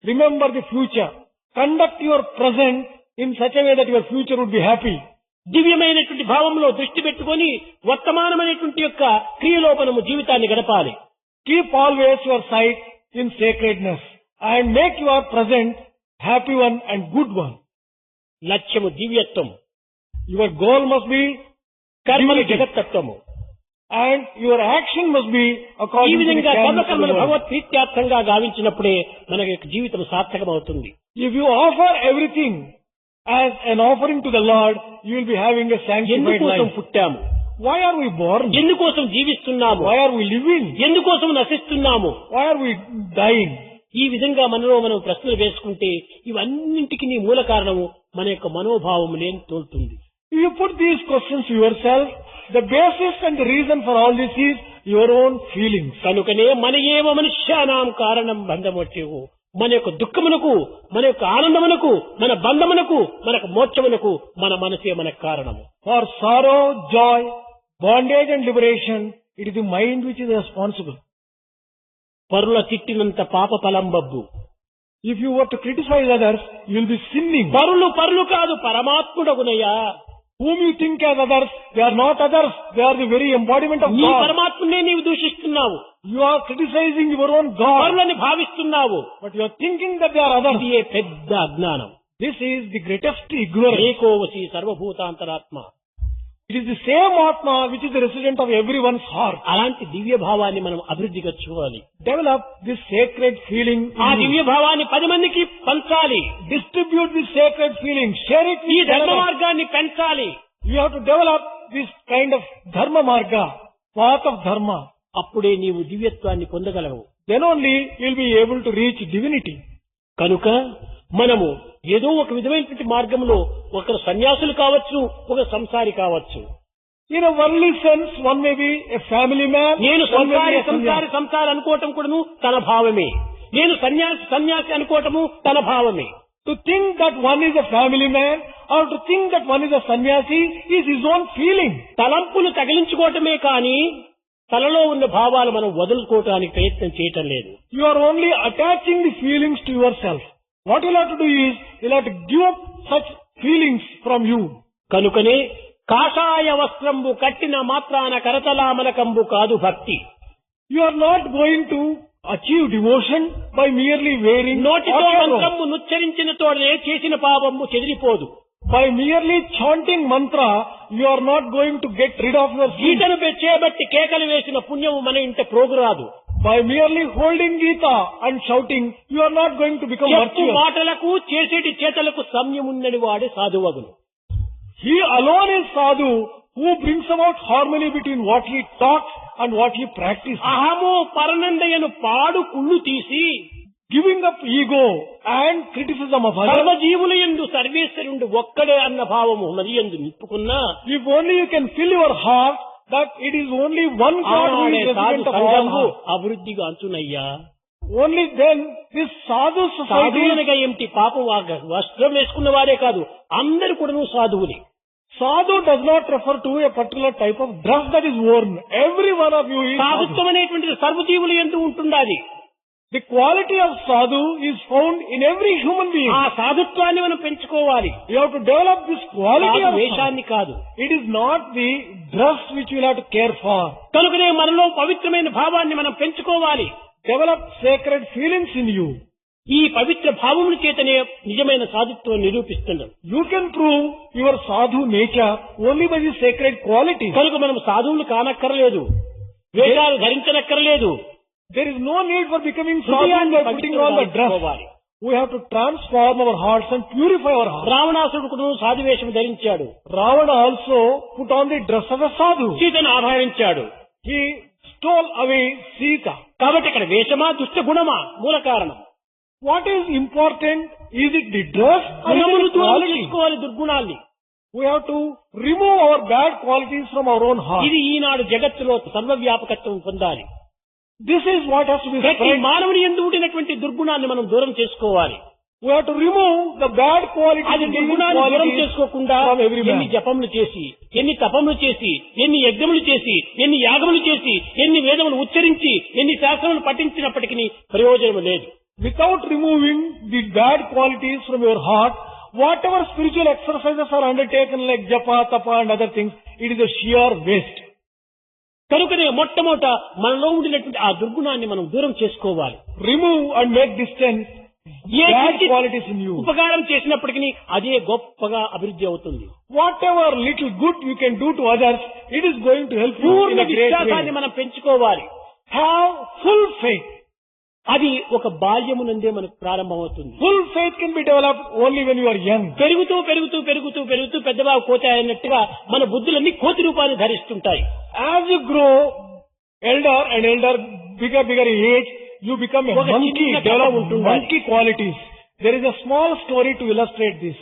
Remember the future. Conduct your present in such a way that your future would be happy. దివ్యమైనటువంటి భావంలో దృష్టి పెట్టుకొని వర్తమానమైనటువంటి యొక్క క్రియలోపనము జీవితాన్ని గడపాలి. Keep always your sight in sacredness and make your present happy one and good one. లక్ష్యము దివ్యత్వం, Your goal must be కర్మలు divinity, జగత్తత్వము. and your action must be ఈ according to the విధంగా canvas of the కర్మకర్మలు world. భగవత్ ప్రీత్యార్థంగా గావించినప్పుడే మన యొక్క జీవితం సార్థకమవుతుంది. If you offer everything as an offering to the Lord, you will be having a sanctified ఎందుకోసం life. పుట్టాము, Why are we born? ఎందుకోసం జీవిస్తున్నాము, Why are we living? ఎందుకోసం నశిస్తున్నాము, Why are we dying? ఈ విధంగా మనలో మనం ప్రశ్నలు వేసుకుంటే ఇవన్నింటికి మూల కారణము మన యొక్క మనోభావము లేని తోలుతుంది. If you put these questions to yourself, the basis and the reason for all this is your own feelings. కనుకనే మన ఏవ మనుష్యానాం కారణం బంధమొట్టేవు. మన యొక్క దుఃఖమునకు, మన యొక్క ఆనందమునకు, మన బంధమునకు, మనకు మోక్షమునకు మన మనసే మనకు కారణము. For sorrow, joy, bondage and liberation, it is the mind which is responsible. పరుల తిట్టినంత పాప ఫలంబబ్బు, If you were to criticize others, you will be sinning. పరులు కాదు పరమాత్ముడగునయ్యా. Whom you think as others, they are not others. They are the very embodiment of నీ God. పరమాత్మునే నీవు దూషిస్తున్నావు, You are criticizing your own God, పరులని భావిస్తున్నావు. but you are thinking that they are others. ఇది పెద్ద అజ్ఞానం. This is the greatest ignorance. ఏకోవసి సర్వభూతాంతరాత్మ. It is the same Atma which is the resident of everyone's heart. అలాంటి దివ్య భావాన్ని మనం అభివృద్ధిగా చూడాలి. Develop this sacred feeling. ఆ in you. దివ్య భావాన్ని 10 మందికి పంచాలి. Distribute this sacred feeling. Share it ఈ with ధర్మ others. మార్గాన్ని పెంచాలి. You have to develop this kind of dharma marga, path of dharma. అప్పుడే నీవు దివ్యత్వాన్ని పొందగలవు. Then only you will be able to reach divinity. కనుక మనము ఏదో ఒక విధమైనటువంటి మార్గంలో ఒకరు సన్యాసులు కావచ్చు, ఒక సంసారి కావచ్చు. In a worldly sense, one may be a family man. నేను one may be a సంసారి అనుకోవటం కూడాను తన భావమే. నేను సన్యాసి అనుకోవటము తన భావమే. To think that one is a family man or to think that one is a sannyasi is his own feeling. తలంపులు తగిలించుకోవటమే కానీ తలలో ఉన్న భావాలు మనం వదులుకోవటానికి ప్రయత్నం చేయటం లేదు. You are only attaching the feelings to yourself. What you have to do is, you have to give up such feelings from you. కనుకనే కాషాయ వస్త్రంబు కట్టిన మాత్రాన కరతలామలకంబు కాదు భక్తి. You are not going to achieve devotion by merely wearing నోటితో or మంత్రము నుచ్చరించిన తోడనే చేసిన పాపము చెదిరిపోదు. by merely chanting mantra, you are not going to get rid of your sins. గీతను చేబట్టి కేకలు వేసిన పుణ్యము మన ఇంట ప్రోగురాదు. By merely holding Gita and shouting, you are not going to become చెప్పు virtuous. మాటలకు చేసేటి చేతలకు సంయమున్నది వాడే సాధువగును. He alone is sadhu who brings about harmony between what he talks and what he practices. అహము పరనందయను పాడు కుళ్ళు తీసి Giving up ego and criticism of others. సర్వజీవుల యందు సర్వేశ్వరుడు ఒక్కడే అన్న భావము మరి యందు నింపుకున్నా If only you can fill your heart that it is only one God who ఆనాడే is సాధు resident of all సంఘము hearts. అభివృద్ధిగా అంచునయ్యా. Only then this sadhu society. సాధువునగా ఏమిటి పాపం వస్త్రం వేసుకున్న వారే కాదు, అందరు కూడాను సాధువులే. Sadhu does not refer to a particular type of dress that is worn. Every one of you is sadhu. సాధుత్వం అనేటువంటిది సర్వజీవుల యందు ఉంటుండాలి. The quality of sadhu is found in every human being. ఆ సాధుత్వాన్ని మనం పెంచుకోవాలి. You have to develop this quality of sadhu. వేషాన్ని కాదు. It is not the dress which you will have to care for. కనుకనే మనలో పవిత్రమైన భావాన్ని మనం పెంచుకోవాలి. Develop sacred feelings in you. ఈ పవిత్ర భావముల చేతనే నిజమైన సాధుత్వం నిరూపిస్తున్నాం. You can prove your sadhu nature only by the sacred qualities. కనుక మనం సాధువులు కానక్కర్లేదు, వేషాలు ధరించనక్కర్లేదు. There is no need for becoming sadhu హృదయాన్ని by putting on the dress. పవిత్రపరచుకోవాలి. We have to transform our hearts and purify our hearts. రావణాసుడు కూడా సాధువేషం ధరించాడు. Ravana also put on the dress of a sadhu. సీతను అపహరించాడు. He stole away Sita. కాబట్టి ఇక్కడ వేషమా దుష్ట గుణమా మూల కారణం. What is important? Is it the dress or is గుణములు it the దూరం quality? చేసుకోవాలి దుర్గుణాల్ని. We have to remove our bad qualities from our own heart. ఇది ఈనాడు జగత్తులో సర్వవ్యాపకత్వం పొందాలి. This is what has to be ప్రతి spread. మానవుని యందు ఉండినటువంటి దుర్గుణాన్ని మనం దూరం చేసుకోవాలి. We have to remove the bad qualities అది and evil దుర్గుణాన్ని దూరం qualities చేసుకోకుండా from every man. ఎన్ని జపములు చేసి, ఎన్ని తపములు చేసి, ఎన్ని యజ్ఞములు చేసి, ఎన్ని యాగములు చేసి, ఎన్ని వేదములు ఉచ్చరించి, ఎన్ని శాస్త్రములు పఠించినప్పటికీ ప్రయోజనం లేదు. Without removing the bad qualities from your heart, whatever spiritual exercises are undertaken like japa, tapa and other things, it is a sheer waste. కనుకనే మొట్టమొదట మనలో ఉండినటువంటి ఆ దుర్గుణాన్ని మనం దూరం చేసుకోవాలి. Remove and make distant A bad కించిత్ qualities in you. ఉపకారం చేసినప్పటికీ అదే గొప్పగా అభివృద్ధి అవుతుంది. Whatever little good you can do to others, it is going to help you in Purna a great విశ్వాసాన్ని way. మనం పెంచుకోవాలి. Have full faith. అది ఒక బాల్యమునందే మనకు ప్రారంభమవుతుంది. Full faith can be developed only when you are young. పెరుగుతూ పెరుగుతూ పెరుగుతూ పెరుగుతూ పెద్దబాగా కోతి అయినట్టుగా మన బుద్ధులన్నీ కోతి రూపాన్ని ధరిస్తుంటాయి. As you grow elder and elder, bigger in age, you become a ఒక monkey, చిన్న develop కథ ఉంటుండాలి. monkey qualities. There is a small story to illustrate this.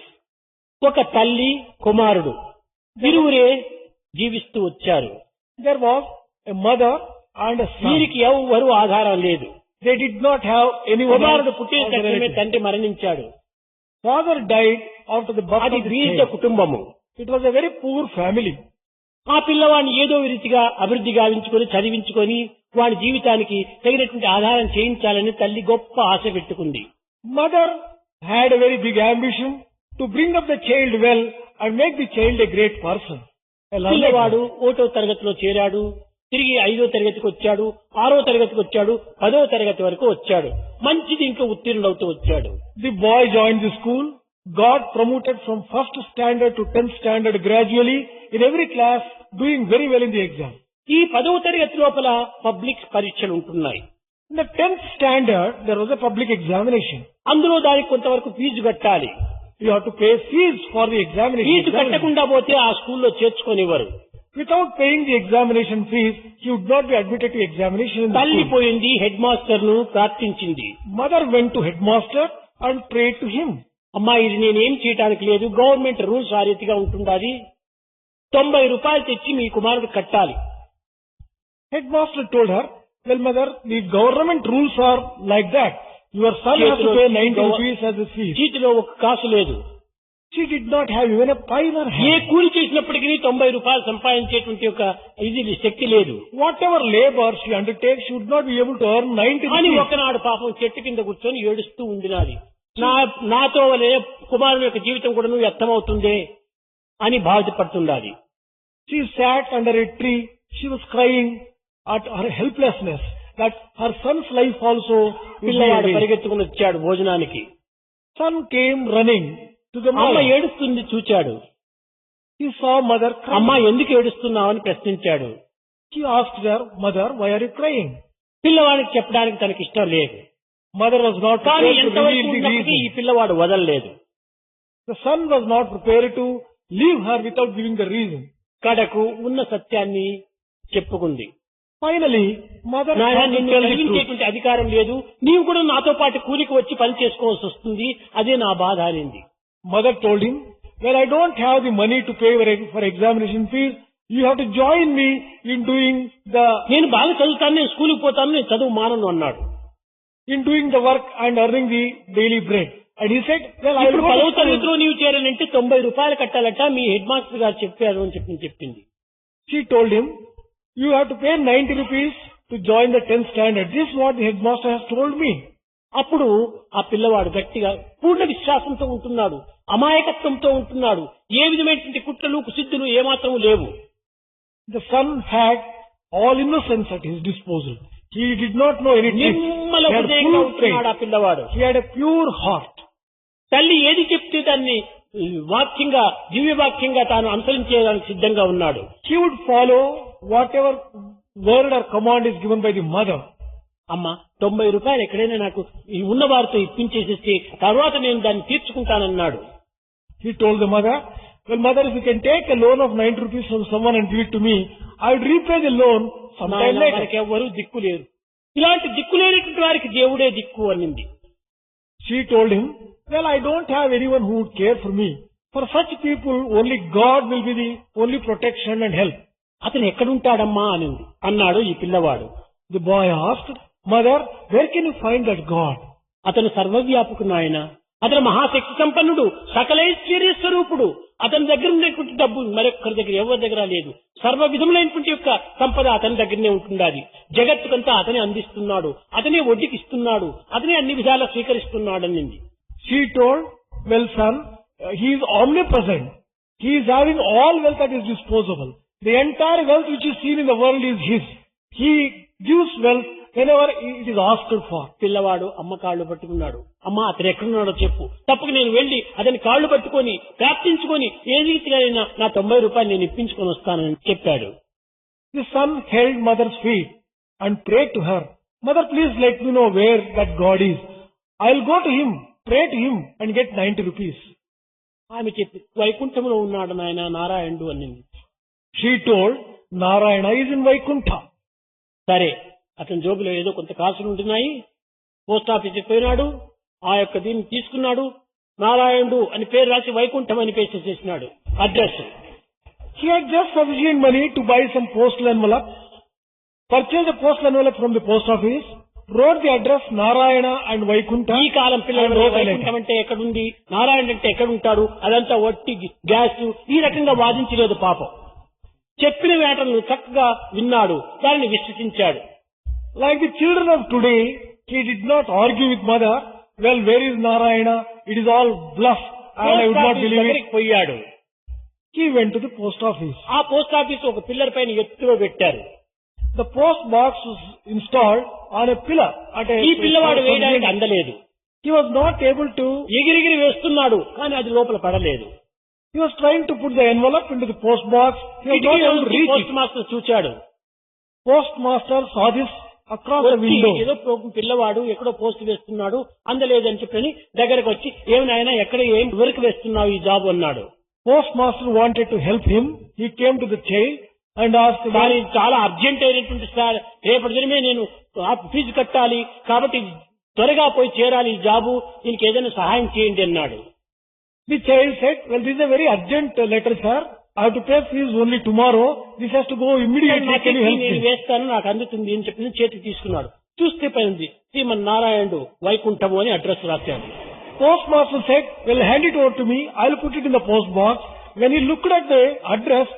ఒక తల్లి కుమారుడు ఇరువురే జీవిస్తూ వచ్చారు. There was a mother and a son. వీరికి ఎవరు ఆధారం లేదు. They did not have anyone కుమారుడు else పుట్టిన as a తక్షణమే relative. తండ్రి మరణించాడు. Father died after the birth అది of the బీద child. కుటుంబము. It was a very poor family. ఆ పిల్లవాడిని ఏదో రీతిగా అభివృద్ధి గావించుకొని చదివించుకొని వాడి జీవితానికి తగినటువంటి ఆధారం చేయించాలని తల్లి గొప్ప ఆశ పెట్టుకుంది. Mother had a very big ambition to bring up the child well and make the child a great person. A learned పిల్లవాడు one. 1వ తరగతిలో చేరాడు, తిరిగి 5వ తరగతికి వచ్చాడు, 6వ తరగతికి వచ్చాడు, 10వ తరగతి వరకు వచ్చాడు. మంచి దీంట్లో ఉత్తీర్ణుడవుతూ వచ్చాడు. The boy joined the school, got promoted from first standard to 10th standard gradually, in every class doing very well in the exam. ఈ 10వ తరగతి లోపల పబ్లిక్ పరీక్షలు ఉంటున్నాయి. In the 10th standard, there was a public examination. అందులో దానికి కొంతవరకు fee కట్టాలి. You have to pay fees for the examination. Fees కట్టకుండా పోతే ఆ స్కూల్లో చేర్చుకోనివ్వరు. Without paying the examination fees, he would not be admitted to examination in the తల్లి school. పోయింది, హెడ్ మాస్టర్ ను ప్రార్థించింది. Mother went to headmaster and prayed to him. అమ్మా, ఇది నేనేం చేయడానికి లేదు, గవర్నమెంట్ రూల్స్ ఆ రీతిగా ఉంటుండాలి, 90 రూపాయలు తెచ్చి మీ కుమారుడు కట్టాలి. Headmaster told her, well mother, the government rules are like that. Your son has to pay 90 rupees as his fees. చీటిలో ఒక కాసు లేదు. She did not have even a pie in her A hand. కూలి చేసినప్పటికీ 90 రూపాయలు సంపాదించేటువంటి ఒక ఇది శక్తి లేదు. Whatever labor she undertakes, she would not be able to earn 90 కానీ rupees. ఒకనాడు పాపం చెట్టు కింద కూర్చొని ఏడుస్తూ ఉండినాది. నాతో వలే కుమారుని యొక్క జీవితం కూడా వ్యర్థమవుతుందే అని బాధపడుతుండాలి. She sat under a tree. She was crying at her helplessness that her son's life also will be పిల్లవాడు away. పరిగెత్తుకుని వచ్చాడు భోజనానికి. Son came running to the అమ్మ mother. ఏడుస్తుంది చూచాడు. He saw mother అమ్మ crying. ఎందుకు ఏడుస్తున్నావు అని ప్రశ్నించాడు. He asked her, mother, why are you crying? పిల్లవాడికి చెప్పడానికి తనకి ఇష్టం లేదు. Mother was not కానీ prepared to ఎంతవరకు reveal the ఉన్నప్పటికీ ఈ reason. పిల్లవాడు వదలలేదు. The son was not prepared to leave her without giving the reason. కడకు ఉన్న సత్యాన్ని చెప్పుకుంది. Finally, mother నాయన, had to నిన్ను tell the truth. కలిగించేటువంటి అధికారం లేదు, నీవు కూడా నాతో పాటు కూలికి వచ్చి పని చేసుకోవాల్సి వస్తుంది, అదే నా బాధ అనింది. Mother told him, well, I don't have the money to pay for examination fees. You have to join me in doing నేను బాగా చదువుతాను, నేను స్కూల్కి పోతాను, నేను చదువు మానను అన్నాడు. the work and earning the daily bread. And he said, well, I will ఇప్పుడు go 10వ to school. తరగతిలో నీవు చేరానంటే 90 రూపాయలు కట్టాలట, మీ హెడ్ మాస్టర్ గారు చెప్పారు అని చెప్పింది. She told him, you have to pay 90 rupees to join the 10th standard. This is what the headmaster has told me. అప్పుడు ఆ పిల్లవాడు గట్టిగా పూర్ణ విశ్వాసంతో ఉంటున్నాడు, అమాయకత్వంతో ఉంటున్నాడు, ఏ విధమైనటువంటి కుట్రలు కుసిద్ధులు ఏమాత్రం లేవు. The son had all innocence at his disposal. He did not know anything. Nirmala He had హృదయంగా full ఉంటున్నాడు ఆ faith. పిల్లవాడు. He had a pure heart. తల్లి ఏది చెప్తే దాన్ని వాక్యంగా, దివ్య వాక్యంగా తాను అనుసరించేదానికి సిద్ధంగా ఉన్నాడు. He would follow whatever word or command is given by the mother. అమ్మ, 90 రూపాయలు ఎక్కడైనా నాకు ఈ ఉన్న వారితో ఇప్పించేసేస్తే తర్వాత నేను దాన్ని తీర్చుకుంటానన్నాడు. He told the mother, well mother, if you can take a loan of 90 rupees from someone and give it to me, I would repay the loan sometime later. మనకి ఎవ్వరూ దిక్కు లేరు, ఇలాంటి దిక్కు లేనటువంటి వారికి దేవుడే దిక్కు అనింది. She told him, well, I don't have anyone who would care for me. For such people, only God will be the only protection and help. అతను ఎక్కడుంటాడమ్మా అన్నాడు ఈ పిల్లవాడు. The boy asked, mother, where can you find that God? అతను సర్వవ్యాపకు నాయన, అతను మహాశక్తి సంపన్నుడు, సకలైశ్వర్య స్వరూపుడు. అతని దగ్గర ఉండేటువంటి డబ్బు మరొక్కరి దగ్గర ఎవరి దగ్గర లేదు. సర్వ విధములైనటువంటి యొక్క సంపద అతని దగ్గరనే ఉంటుండాలి. జగత్తుకంతా అతనే అందిస్తున్నాడు, అతనే వడ్డీకి ఇస్తున్నాడు, అతనే అన్ని విధాలా స్వీకరిస్తున్నాడు అనింది. She told, well son, he is omnipresent. He is having all wealth at his disposal. The entire wealth which is seen in the world is his. He gives wealth whenever it is asked for. పిల్లవాడు అమ్మ కాళ్ళు పట్టుకున్నాడు. అమ్మ, అతను ఎక్కడున్నాడో చెప్పు, తప్పక నేను వెళ్లి అతని కాళ్ళు పట్టుకొని ప్రార్థించుకొని ఏ రీతిగా నా 90 రూపాయలు నేను ఇప్పించుకొని వస్తానని చెప్పాడు. The son held mother's feet and prayed to her, mother, please let me know where that God is. I will go to him, pray to him and get 90 rupees. ఆమె చెప్పి, వైకుంఠంలో ఉన్నాడు నాయన నారాయణుడు అనింది. She told, Narayana is in Vaikuntha. సరే, అతని జోబులో ఏదో కొంత కాసులు ఉంటున్నాయి. పోస్ట్ ఆఫీస్కి పోయినాడు, ఆ యొక్క దీన్ని తీసుకున్నాడు, నారాయణుడు అని పేరు రాసి వైకుంఠం అని పేస్ట్ చేసినాడు address. He had just sufficient money to buy some postal envelope, purchased a postal envelope from the post office, wrote the address Narayana and Vaikuntha. ఈ కాలం పిల్లలు and wrote a Vaikuntham letter. అంటే ఎక్కడుంది, నారాయణ అంటే ఎక్కడుంటాడు, అదంతా వట్టి గ్యాస్, ఈ రకంగా వాదించలేదు పాపం. చెప్పిన వేటలను చక్కగా విన్నాడు, దానిని విశ్వసించాడు. Like the children of today, he did not argue with mother, well, where is Narayana? It is all bluff and I would not believe it. దగ్గరికి పోయాడు. He went to the post office. ఆ post office ఒక pillar పైన ఎత్తులో పెట్టారు. The post box was installed on a pillar. ఈ పిల్లవాడు వేయడానికి అందలేదు. He was not able to. ఎగిరిగిరి వేస్తున్నాడు, కానీ అది లోపల పడలేదు. He was trying to put the envelope into the post box. He was not able to reach post it. Master చూచాడు. Postmaster saw this across the window. ఏదో పిల్లవాడు ఎక్కడో post వేస్తున్నాడు, అందలేదని చెప్పని దగ్గరకు వచ్చి ఏమైనా ఎక్కడ ఏం వర్క్ వేస్తున్నావు ఈ జాబ్ అన్నాడు. Postmaster wanted to help him. He came to the child and asked, కానీ చాలా అర్జెంట్ అయినటువంటి సార్, రేపటి దినమే నేను ఫీజు కట్టాలి, కాబట్టి త్వరగా పోయి చేరాలి ఈ జాబు, దీనికి ఏదైనా సహాయం చేయండి అన్నాడు. The child said, well, this is a very urgent letter, sir. I have to pay fees only tomorrow. This has to go immediately. Can you help నేను me? వేస్తాను, నాకు అందుతుంది అని చెప్పి చేతికి తీసుకున్నాడు. చూస్తే పైంది శ్రీమన్నారాయణుడు వైకుంఠము అని అడ్రస్ రాశాడు. Postmaster said, well, hand it over to me. I'll put it in the post box. When he looked at the address,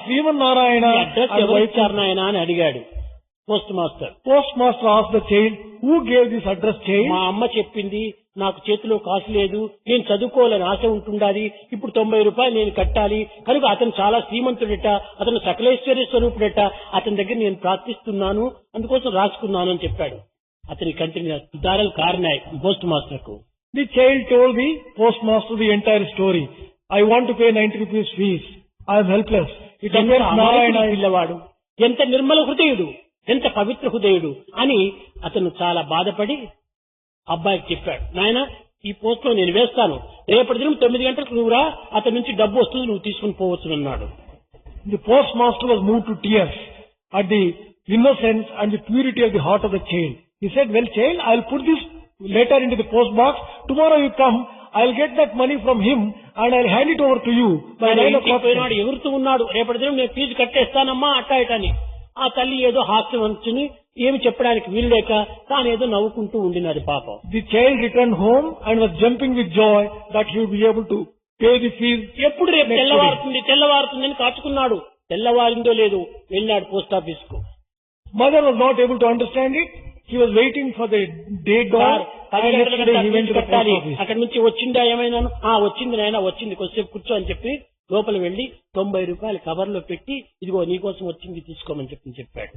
Sriman Narayana, address ఎవరు ఇచ్చారు నాయనా అని అడిగాడు post master. Postmaster asked the child, who gave this address, child? మా అమ్మ చెప్పింది, నాకు చేతిలో కాసు లేదు, నేను చదువుకోవాలని ఆశ ఉంటుండాలి, ఇప్పుడు 90 రూపాయలు నేను కట్టాలి, కనుక అతను చాలా శ్రీమంతుడట, అతను సకలేశ్వర స్వరూపుడట, అతని దగ్గర నేను ప్రార్థిస్తున్నాను, అందుకోసం రాసుకున్నాను అని చెప్పాడు. అతని కంటిని దారాలు కారినాయి పోస్ట్ మాస్టర్ కు. The child told the postmaster the entire story. I want to pay 90 rupees fees. I am helpless. It appears Narayana is పిల్లవాడు, ఎంత నిర్మల హృదయుడు, ఎంత పవిత్ర హృదయుడు అని అతను చాలా బాధపడి అబ్బాయికి చెప్పాడు. నాయన, ఈ పోస్ట్ లో నేను వేస్తాను, రేపటి దినం 9 గంటలకు నువ్వు రా, అతని నుంచి డబ్బు వస్తుంది, నువ్వు తీసుకుని పోవచ్చు అన్నాడు. The postmaster was moved to tears at the innocence and the purity of the heart of the child. He said, well, child, I'll put this letter into the post box. Tomorrow you come, I'll get that money from him and I'll hand it over to you by 9 o'clock. పోయినాడు, ఎగురుతూ ఉన్నాడు, రేపటి దినం నేను fee కట్టేస్తానమ్మా అట్టా ఇటని. ఆ తల్లి ఏదో హాస్యం అనుకుని ఏమి చెప్పడానికి వీల్లేక తానేదో నవ్వుకుంటూ ఉండినది పాపం. The child returned home and was jumping with joy that he would be able to pay the fees. ఎప్పుడు రేపు తెల్లవారుతుంది అని కాచుకున్నాడు. తెల్లవారిందో లేదు, వెళ్ళాడు పోస్ట్ ఆఫీస్ కు. Mother was not able to understand it. He was waiting for the day dawn. He went to the post office. అక్కడి నుంచి వచ్చిందా ఏమైనా? వచ్చింది నాయన, వచ్చింది, కొద్దిసేపు కూర్చో అని చెప్పి లోపల వెళ్లి 90 రూపాయలు కవర్ లో పెట్టి, ఇదిగో నీకోసం వచ్చింది తీసుకోమని చెప్పాడు.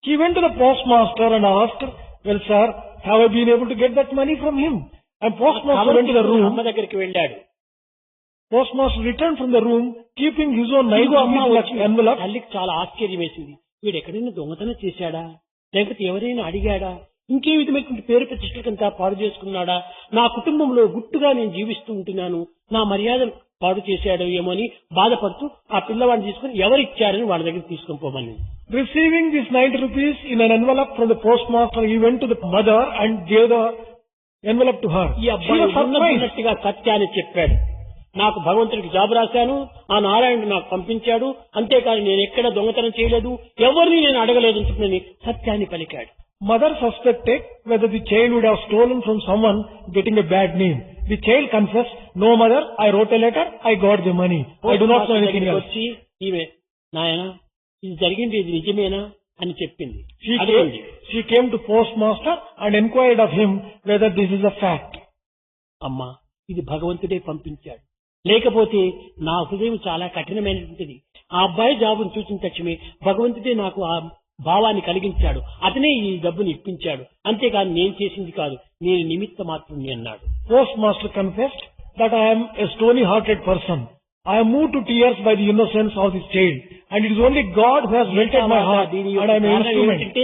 He went to the postmaster and asked, well, sir, have I been able to get that money from him? And postmaster went to the room. అమ్మ దగ్గరికి వెళ్ళాడు. Postmaster returned from the room, keeping his own envelope. తల్లికి చాలా ఆశ్చర్యం వేసింది. వీడు ఎక్కడైనా దొంగతనం చేశాడా, లేకపోతే ఎవరైనా అడిగాడా, ఇంకే విధమైనటువంటి పేరు ప్రతిష్టలకంతా పాడు చేసుకున్నాడా, నా కుటుంబంలో గుట్టుగా నేను జీవిస్తూ ఉంటున్నాను, నా మర్యాదలు పాడు చేశాడు ఏమో అని బాధపడుతూ ఆ పిల్లవాడిని తీసుకుని ఎవరిచ్చారని వాళ్ళ దగ్గర తీసుకుని పోమని. Receiving this 90 rupees in an envelope from the postmaster, he went to the mother and gave the envelope to her. ఈ అబ్బాయి ఉన్నట్టుగా సత్యాన్ని చెప్పాడు. నాకు భగవంతుడికి జాబ్ రాశాను, ఆ నారాయణుడు నాకు పంపించాడు, అంతేకాని నేను ఎక్కడ దొంగతనం చేయలేదు, ఎవరిని నేను అడగలేదు అని సత్యాన్ని పలికాడు. Mother suspected whether the child would have stolen from someone getting a bad name. The child confessed, no mother, I wrote a letter, I got the money. I do not know anything else. వచ్చి ఈమె, నాయన ఇది జరిగింది, ఇది నిజమేనా అని చెప్పింది. She came to postmaster and inquired of him whether this is a fact. అమ్మా, ఇది భగవంతుడే పంపించాడు, లేకపోతే నా హృదయం చాలా కఠినమైనటువంటిది. ఆ అబ్బాయి జాబును చూసిన తక్షణమే భగవంతుడే నాకు ఆ భావాన్ని కలిగించాడు, అతనే ఈ డబ్బుని ఇప్పించాడు, అంతేకాని నేను చేసింది కాదు, నేను నిమిత్త మాత్రమే అన్నాడు. Postmaster confessed that I am a stony-hearted person. I am moved to tears by the innocence of this child, and it is only God who has melted my heart, and I am an instrument.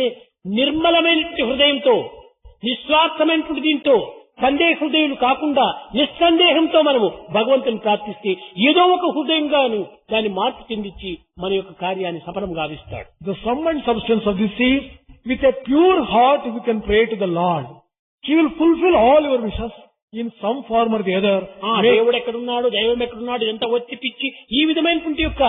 నిర్మలమైనటువంటి హృదయంతో, నిస్వార్థమైనటువంటి దీంతో, సందేహ హృదయులు కాకుండా నిస్సందేహంతో మనము భగవంతుని ప్రార్థిస్తే ఏదో ఒక హృదయంగాను దాన్ని మార్పు చెందించి మన యొక్క కార్యాన్ని సఫలం గావిస్తాడు. The sum and substance of this is, with a pure heart you can pray to the Lord. He will fulfill all your wishes in some form or the other. దేవుడు ఎక్కడున్నాడు, దైవం ఎక్కడున్నాడు, ఎంత ఒత్తి పిచ్చి ఈ విధమైనటువంటి యొక్క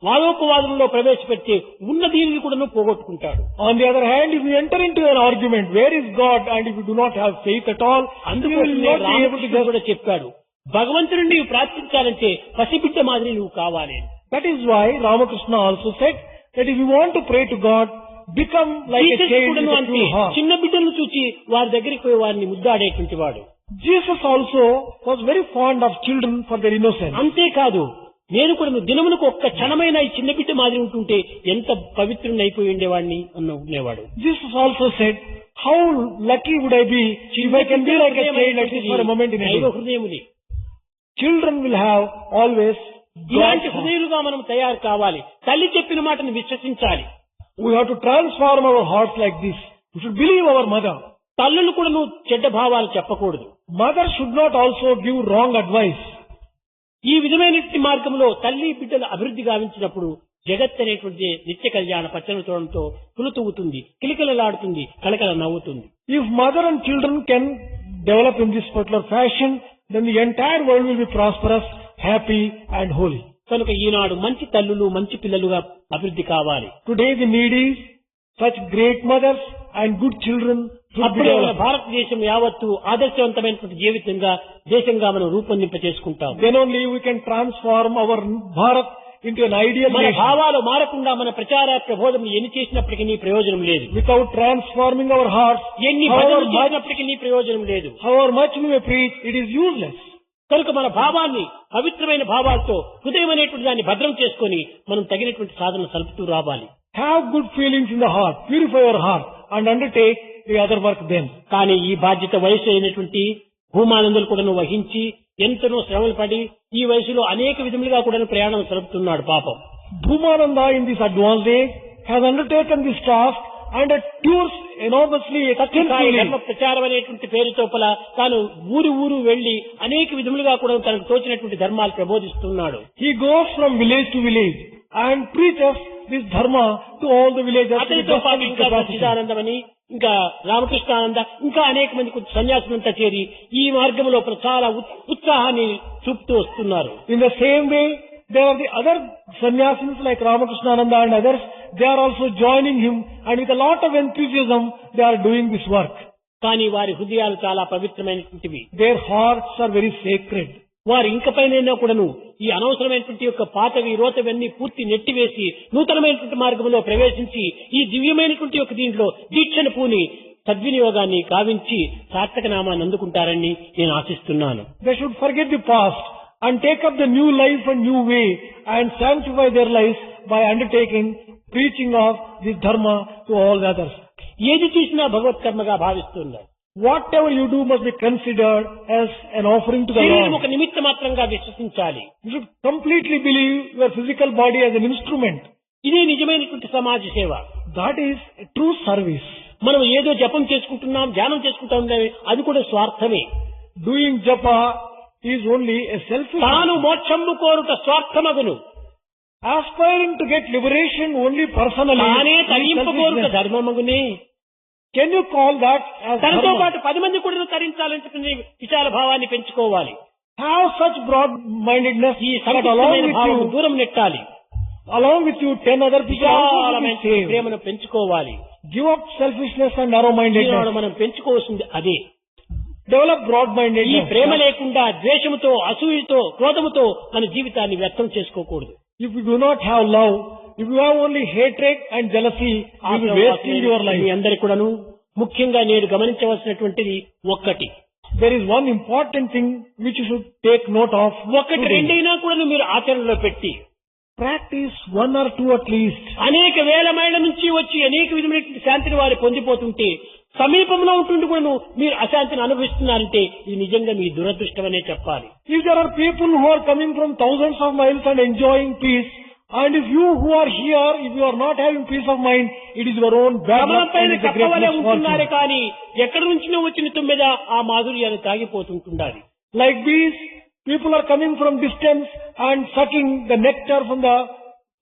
వాదోపవాదంలో ప్రవేశపెట్టి ఉన్న దీనిని కూడా పోగొట్టుకుంటాడు. On the other hand, if you enter into an argument, where is God, and if you do not have faith at all, అందుకోసం కూడా చెప్పాడు, భగవంతుడిని నీవు ప్రార్థించాలంటే పసిబిడ్డ మాదిరి నువ్వు కావాలి. That is why Ramakrishna also said that if you want to pray to God, become like a Jesus child కూడాను with a అంతే pure heart. చిన్న బిడ్డలను చూచి వారి దగ్గరికి పోయి వారిని ముద్దాడేటువంటి వాడు. Jesus also was very fond of children for their innocence. అంతేకాదు నేను కూడా దినమునకు ఒక్క క్షణమైన ఈ చిన్న బిడ్డ మాదిరి ఉంటుంటే ఎంత పవిత్రుని అయిపోయి ఉండేవాడిని అనేవాడు. Jesus also said, how lucky would I be if I can be like a child at least for a moment in a దైవ day. హృదయముని Children will have always ఇలాంటి God's heart. హృదయులుగా మనం తయారు కావాలి. తల్లి చెప్పిన మాటను విశ్వసించాలి. We have to transform our hearts like this. We should believe our mother. తల్లులు కూడా నువ్వు చెడ్డ భావాలు చెప్పకూడదు. Mother should not also give wrong advice. ఈ విధమైన మార్గంలో తల్లి బిడ్డలు అభివృద్ధి గావించినప్పుడు జగత్ అనేటువంటి నిత్య కళ్యాణ పచ్చనతోడంతో తులుతూగుతుంది, కిలకిలలాడుతుంది, కళకళ నవ్వుతుంది. If mother and children can develop in this particular fashion, then the entire world will be prosperous, happy and holy. కనుక ఈనాడు మంచి తల్లులు మంచి పిల్లలుగా అభివృద్ధి కావాలి. Today the need is such great mothers and good children should be అప్పుడే మన developed. భారతదేశం యావత్తు ఆదర్శవంతమైనటువంటి జీవితంగా దేశంగా మనం రూపొందింప చేసుకుంటాం. Then only we can transform our Bharat into an ideal మన nation. భావాలు మారకుండా మన ప్రచార ప్రబోధం ఎన్ని చేసినప్పటికీ ప్రయోజనం లేదు. Without transforming our hearts, ఎన్ని భజనలు చేసినప్పటికీ ప్రయోజనం లేదు. however much we may preach, it is useless. కనుక మన భావాన్ని పవిత్రమైన భావాలతో హృదయం అనేటువంటి దాన్ని భద్రం చేసుకొని మనం తగినటువంటి సాధన సలుపుతూ రావాలి. Have good feelings in the heart, purify your heart and undertake the other work then. కానీ ఈ బాధ్యత వయసు అయినటువంటి భూమానందులు కూడా వహించి ఎంతనో శ్రమలు పడి ఈ వయసులో అనేక విధములుగా కూడా ప్రయాణం సలుపుతున్నాడు పాపం. Bhumananda in this advanced age has undertaken this task and tours enormously extensively. ధర్మ ప్రచారం అనేటువంటి పేరుతో తాను ఊరు ఊరు వెళ్లి అనేక విధములుగా కూడా తనకు తోచినటువంటి ధర్మాలు ప్రబోధిస్తున్నాడు. He goes from village to village and preaches this dharma to all the villages. అతనితో పాటు ఇంకా సచ్చిదానందమని ఇంకా రామకృష్ణానంద ఇంకా అనేక మంది సన్యాసులంతా చేరి ఈ మార్గం లోపల చాలా ఉత్సాహాన్ని చూపుతూ వస్తున్నారు. In the same way, there are the other sannyasis like Ramakrishnananda and others. They are also joining him and with a lot of enthusiasm they are doing this work. కానీ వారి హృదయాలు చాలా పవిత్రమైనటువంటివి. Their hearts are very sacred. వారు ఇంకపైనైనా కూడాను ఈ అనవసరమైనటువంటి యొక్క పాతవి రోతవన్నీ పూర్తి నెట్టివేసి నూతనమైనటువంటి మార్గంలో ప్రవేశించి ఈ దివ్యమైనటువంటి యొక్క దీంట్లో దీక్షను పూని సద్వినియోగాన్ని కావించి సార్థక నామాన్ని అందుకుంటారని నేను ఆశిస్తున్నాను. They should forget the past and take up the new life and new way and sanctify their lives by undertaking preaching of this dharma to all the others. ఏది చేసినా భగవత్కర్మగా భావిస్తున్నారు. Whatever you do must be considered as an offering to the శరీరం Lord. ఒక నిమిత్త మాత్రంగా విశ్వసించాలి. You should completely believe your physical body as an instrument. ఇదే నిజమైనటువంటి సమాజ సేవ. That is a true service. మనం ఏదో జపం చేసుకుంటున్నాం, ధ్యానం చేసుకుంటాం, అది కూడా స్వార్థమే. Doing japa is only a selfish. తాను మోక్షము కోరుట స్వార్థమగును. Aspiring to get liberation only personally. తానే is తరింపు కోరుట selfishness. ధర్మమగునే. Can you call that as తనతో dharma? పాటు 10 మంది కూడా తరించాలని విశాల భావాన్ని పెంచుకోవాలి. Have such broad-mindedness ఈ that సంకుచితమైన భావం దూరం నెట్టాలి. along with you 10 other people also will be విశాలమైన saved. ప్రేమను పెంచుకోవాలి. Give up selfishness and narrow-mindedness. ఈనాడు మనం పెంచుకోవాల్సింది అదే. Develop ఈ broad-mindedness. ప్రేమ లేకుండా ద్వేషముతో, అసూయతో, క్రోధముతో మన జీవితాన్ని వ్యర్థం చేసుకోకూడదు. If you do not have love, if you have only hatred and jealousy, you will be wasting your life. మీ అందరి కూడాను ముఖ్యంగా నేను గమనించవలసినటువంటిది ఒక్కటి. There is one important thing which you should take note of. ఒకటి today. రెండైనా కూడా మీరు ఆచరణలో పెట్టి Practice one or two at least. అనేక వేల మైళ్ళ నుంచి వచ్చి అనేక విధమైనటువంటి శాంతిని వారు పొందిపోతుంటే సమీపంలో ఉంటుండి కూడా మీరు అశాంతిని అనుభవిస్తున్నారంటే ఇది నిజంగా మీ దురదృష్టమనే చెప్పాలి. If there are people who are coming from thousands of miles and enjoying peace, and if you who are here, if you are not having peace of mind, it is your own bad luck and పైన it's a great కప్పవలే ఉంటున్నారే misfortune. కానీ ఎక్కడి నుంచినో వచ్చిన తుమ్మెద ఆ మాధుర్యాన్ని తాగిపోతుంటుండాలి. Like bees, people are coming from distance and sucking the nectar from the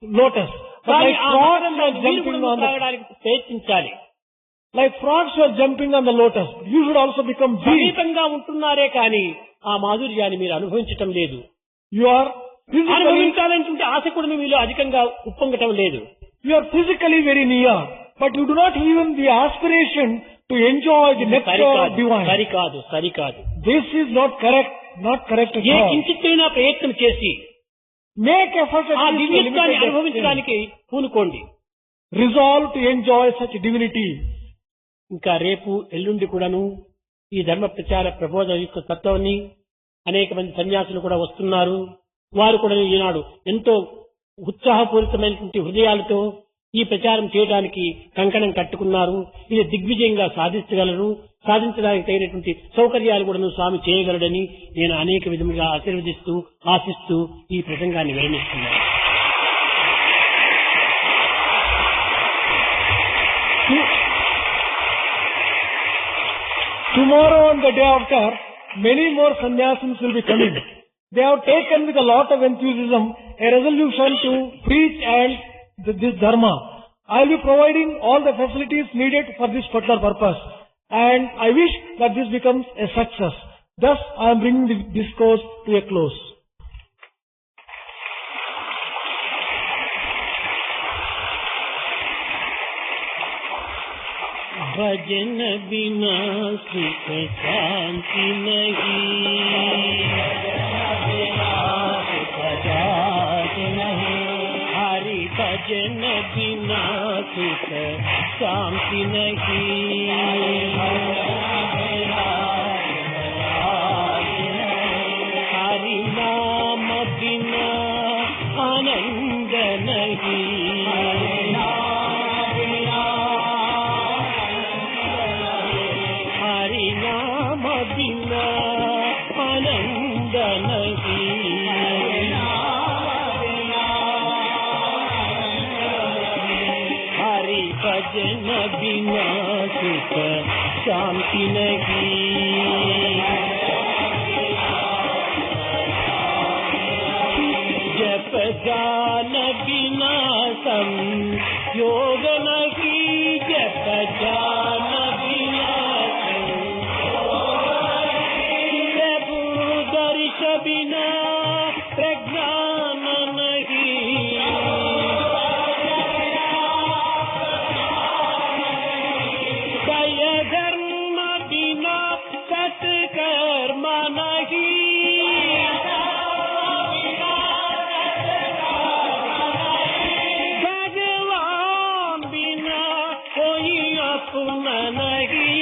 lotus. But కానీ like ఆ frogs మాధుర్యాన్ని are మీరు jumping కూడా on the తాగడానికి ప్రయత్నించాలి. like frogs are jumping on the lotus. You should also become bees. సమీపంగా ఉంటున్నారే కానీ ఆ మాధుర్యాన్ని మీరు అనుభవించటం లేదు. You are physically అనుభవించాలనుకుంటే ఆశ కూడా మీలో అధికంగా ఉప్పొంగటం లేదు. very near, but you do not even the aspiration to enjoy the nectar of divine. సరికాదు, సరికాదు. This is not correct at A all. కించిత్తైనా ప్రయత్నం చేసి Make effort ఆ at least to దివ్యత్వాన్ని limited extent. అనుభవించడానికి పూనుకోండి. resolve to enjoy such divinity. ఇంకా రేపు ఎల్లుండి కూడాను ఈ ధర్మ ప్రచార ప్రబోధ యొక్క తత్వాన్ని అనేక మంది సన్యాసులు కూడా వస్తున్నారు. వారు కూడా ఈనాడు ఎంతో ఉత్సాహపూరితమైనటువంటి హృదయాలతో ఈ ప్రచారం చేయడానికి కంకణం కట్టుకున్నారు. ఇది దిగ్విజయంగా సాధించగలరు. సాధించడానికి తగినటువంటి సౌకర్యాలు కూడా స్వామి చేయగలడని నేను అనేక విధములుగా ఆశీర్వదిస్తూ ఆశిస్తూ ఈ ప్రసంగాన్ని విరమిస్తున్నాను. Tomorrow and the day after, many more sannyasins will be coming. They have taken with a lot of enthusiasm a resolution to preach and this dharma. I will be providing all the facilities needed for this particular purpose, and I wish that this becomes a success. Thus, I am bringing the discourse to a close. भजन बिना सुख शांति नहीं, हरि भजन बिना सुख शांति नहीं, हरि नाम बिना आनंद नहीं, आनंद नहीं, हरि भजन बिना सुख शांति नहीं, जप गान बिना संयोग नहीं, जप गान बिना बिना प्रज्ञान नहीं, दय धर्म बिना सत्कर्म नहीं, भगवान बिना कोई अपना नहीं,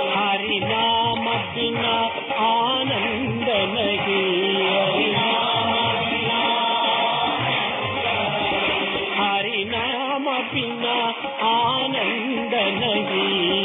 हरि नाम बिना आनंद नहीं, हरि नाम बिना आनंद नहीं,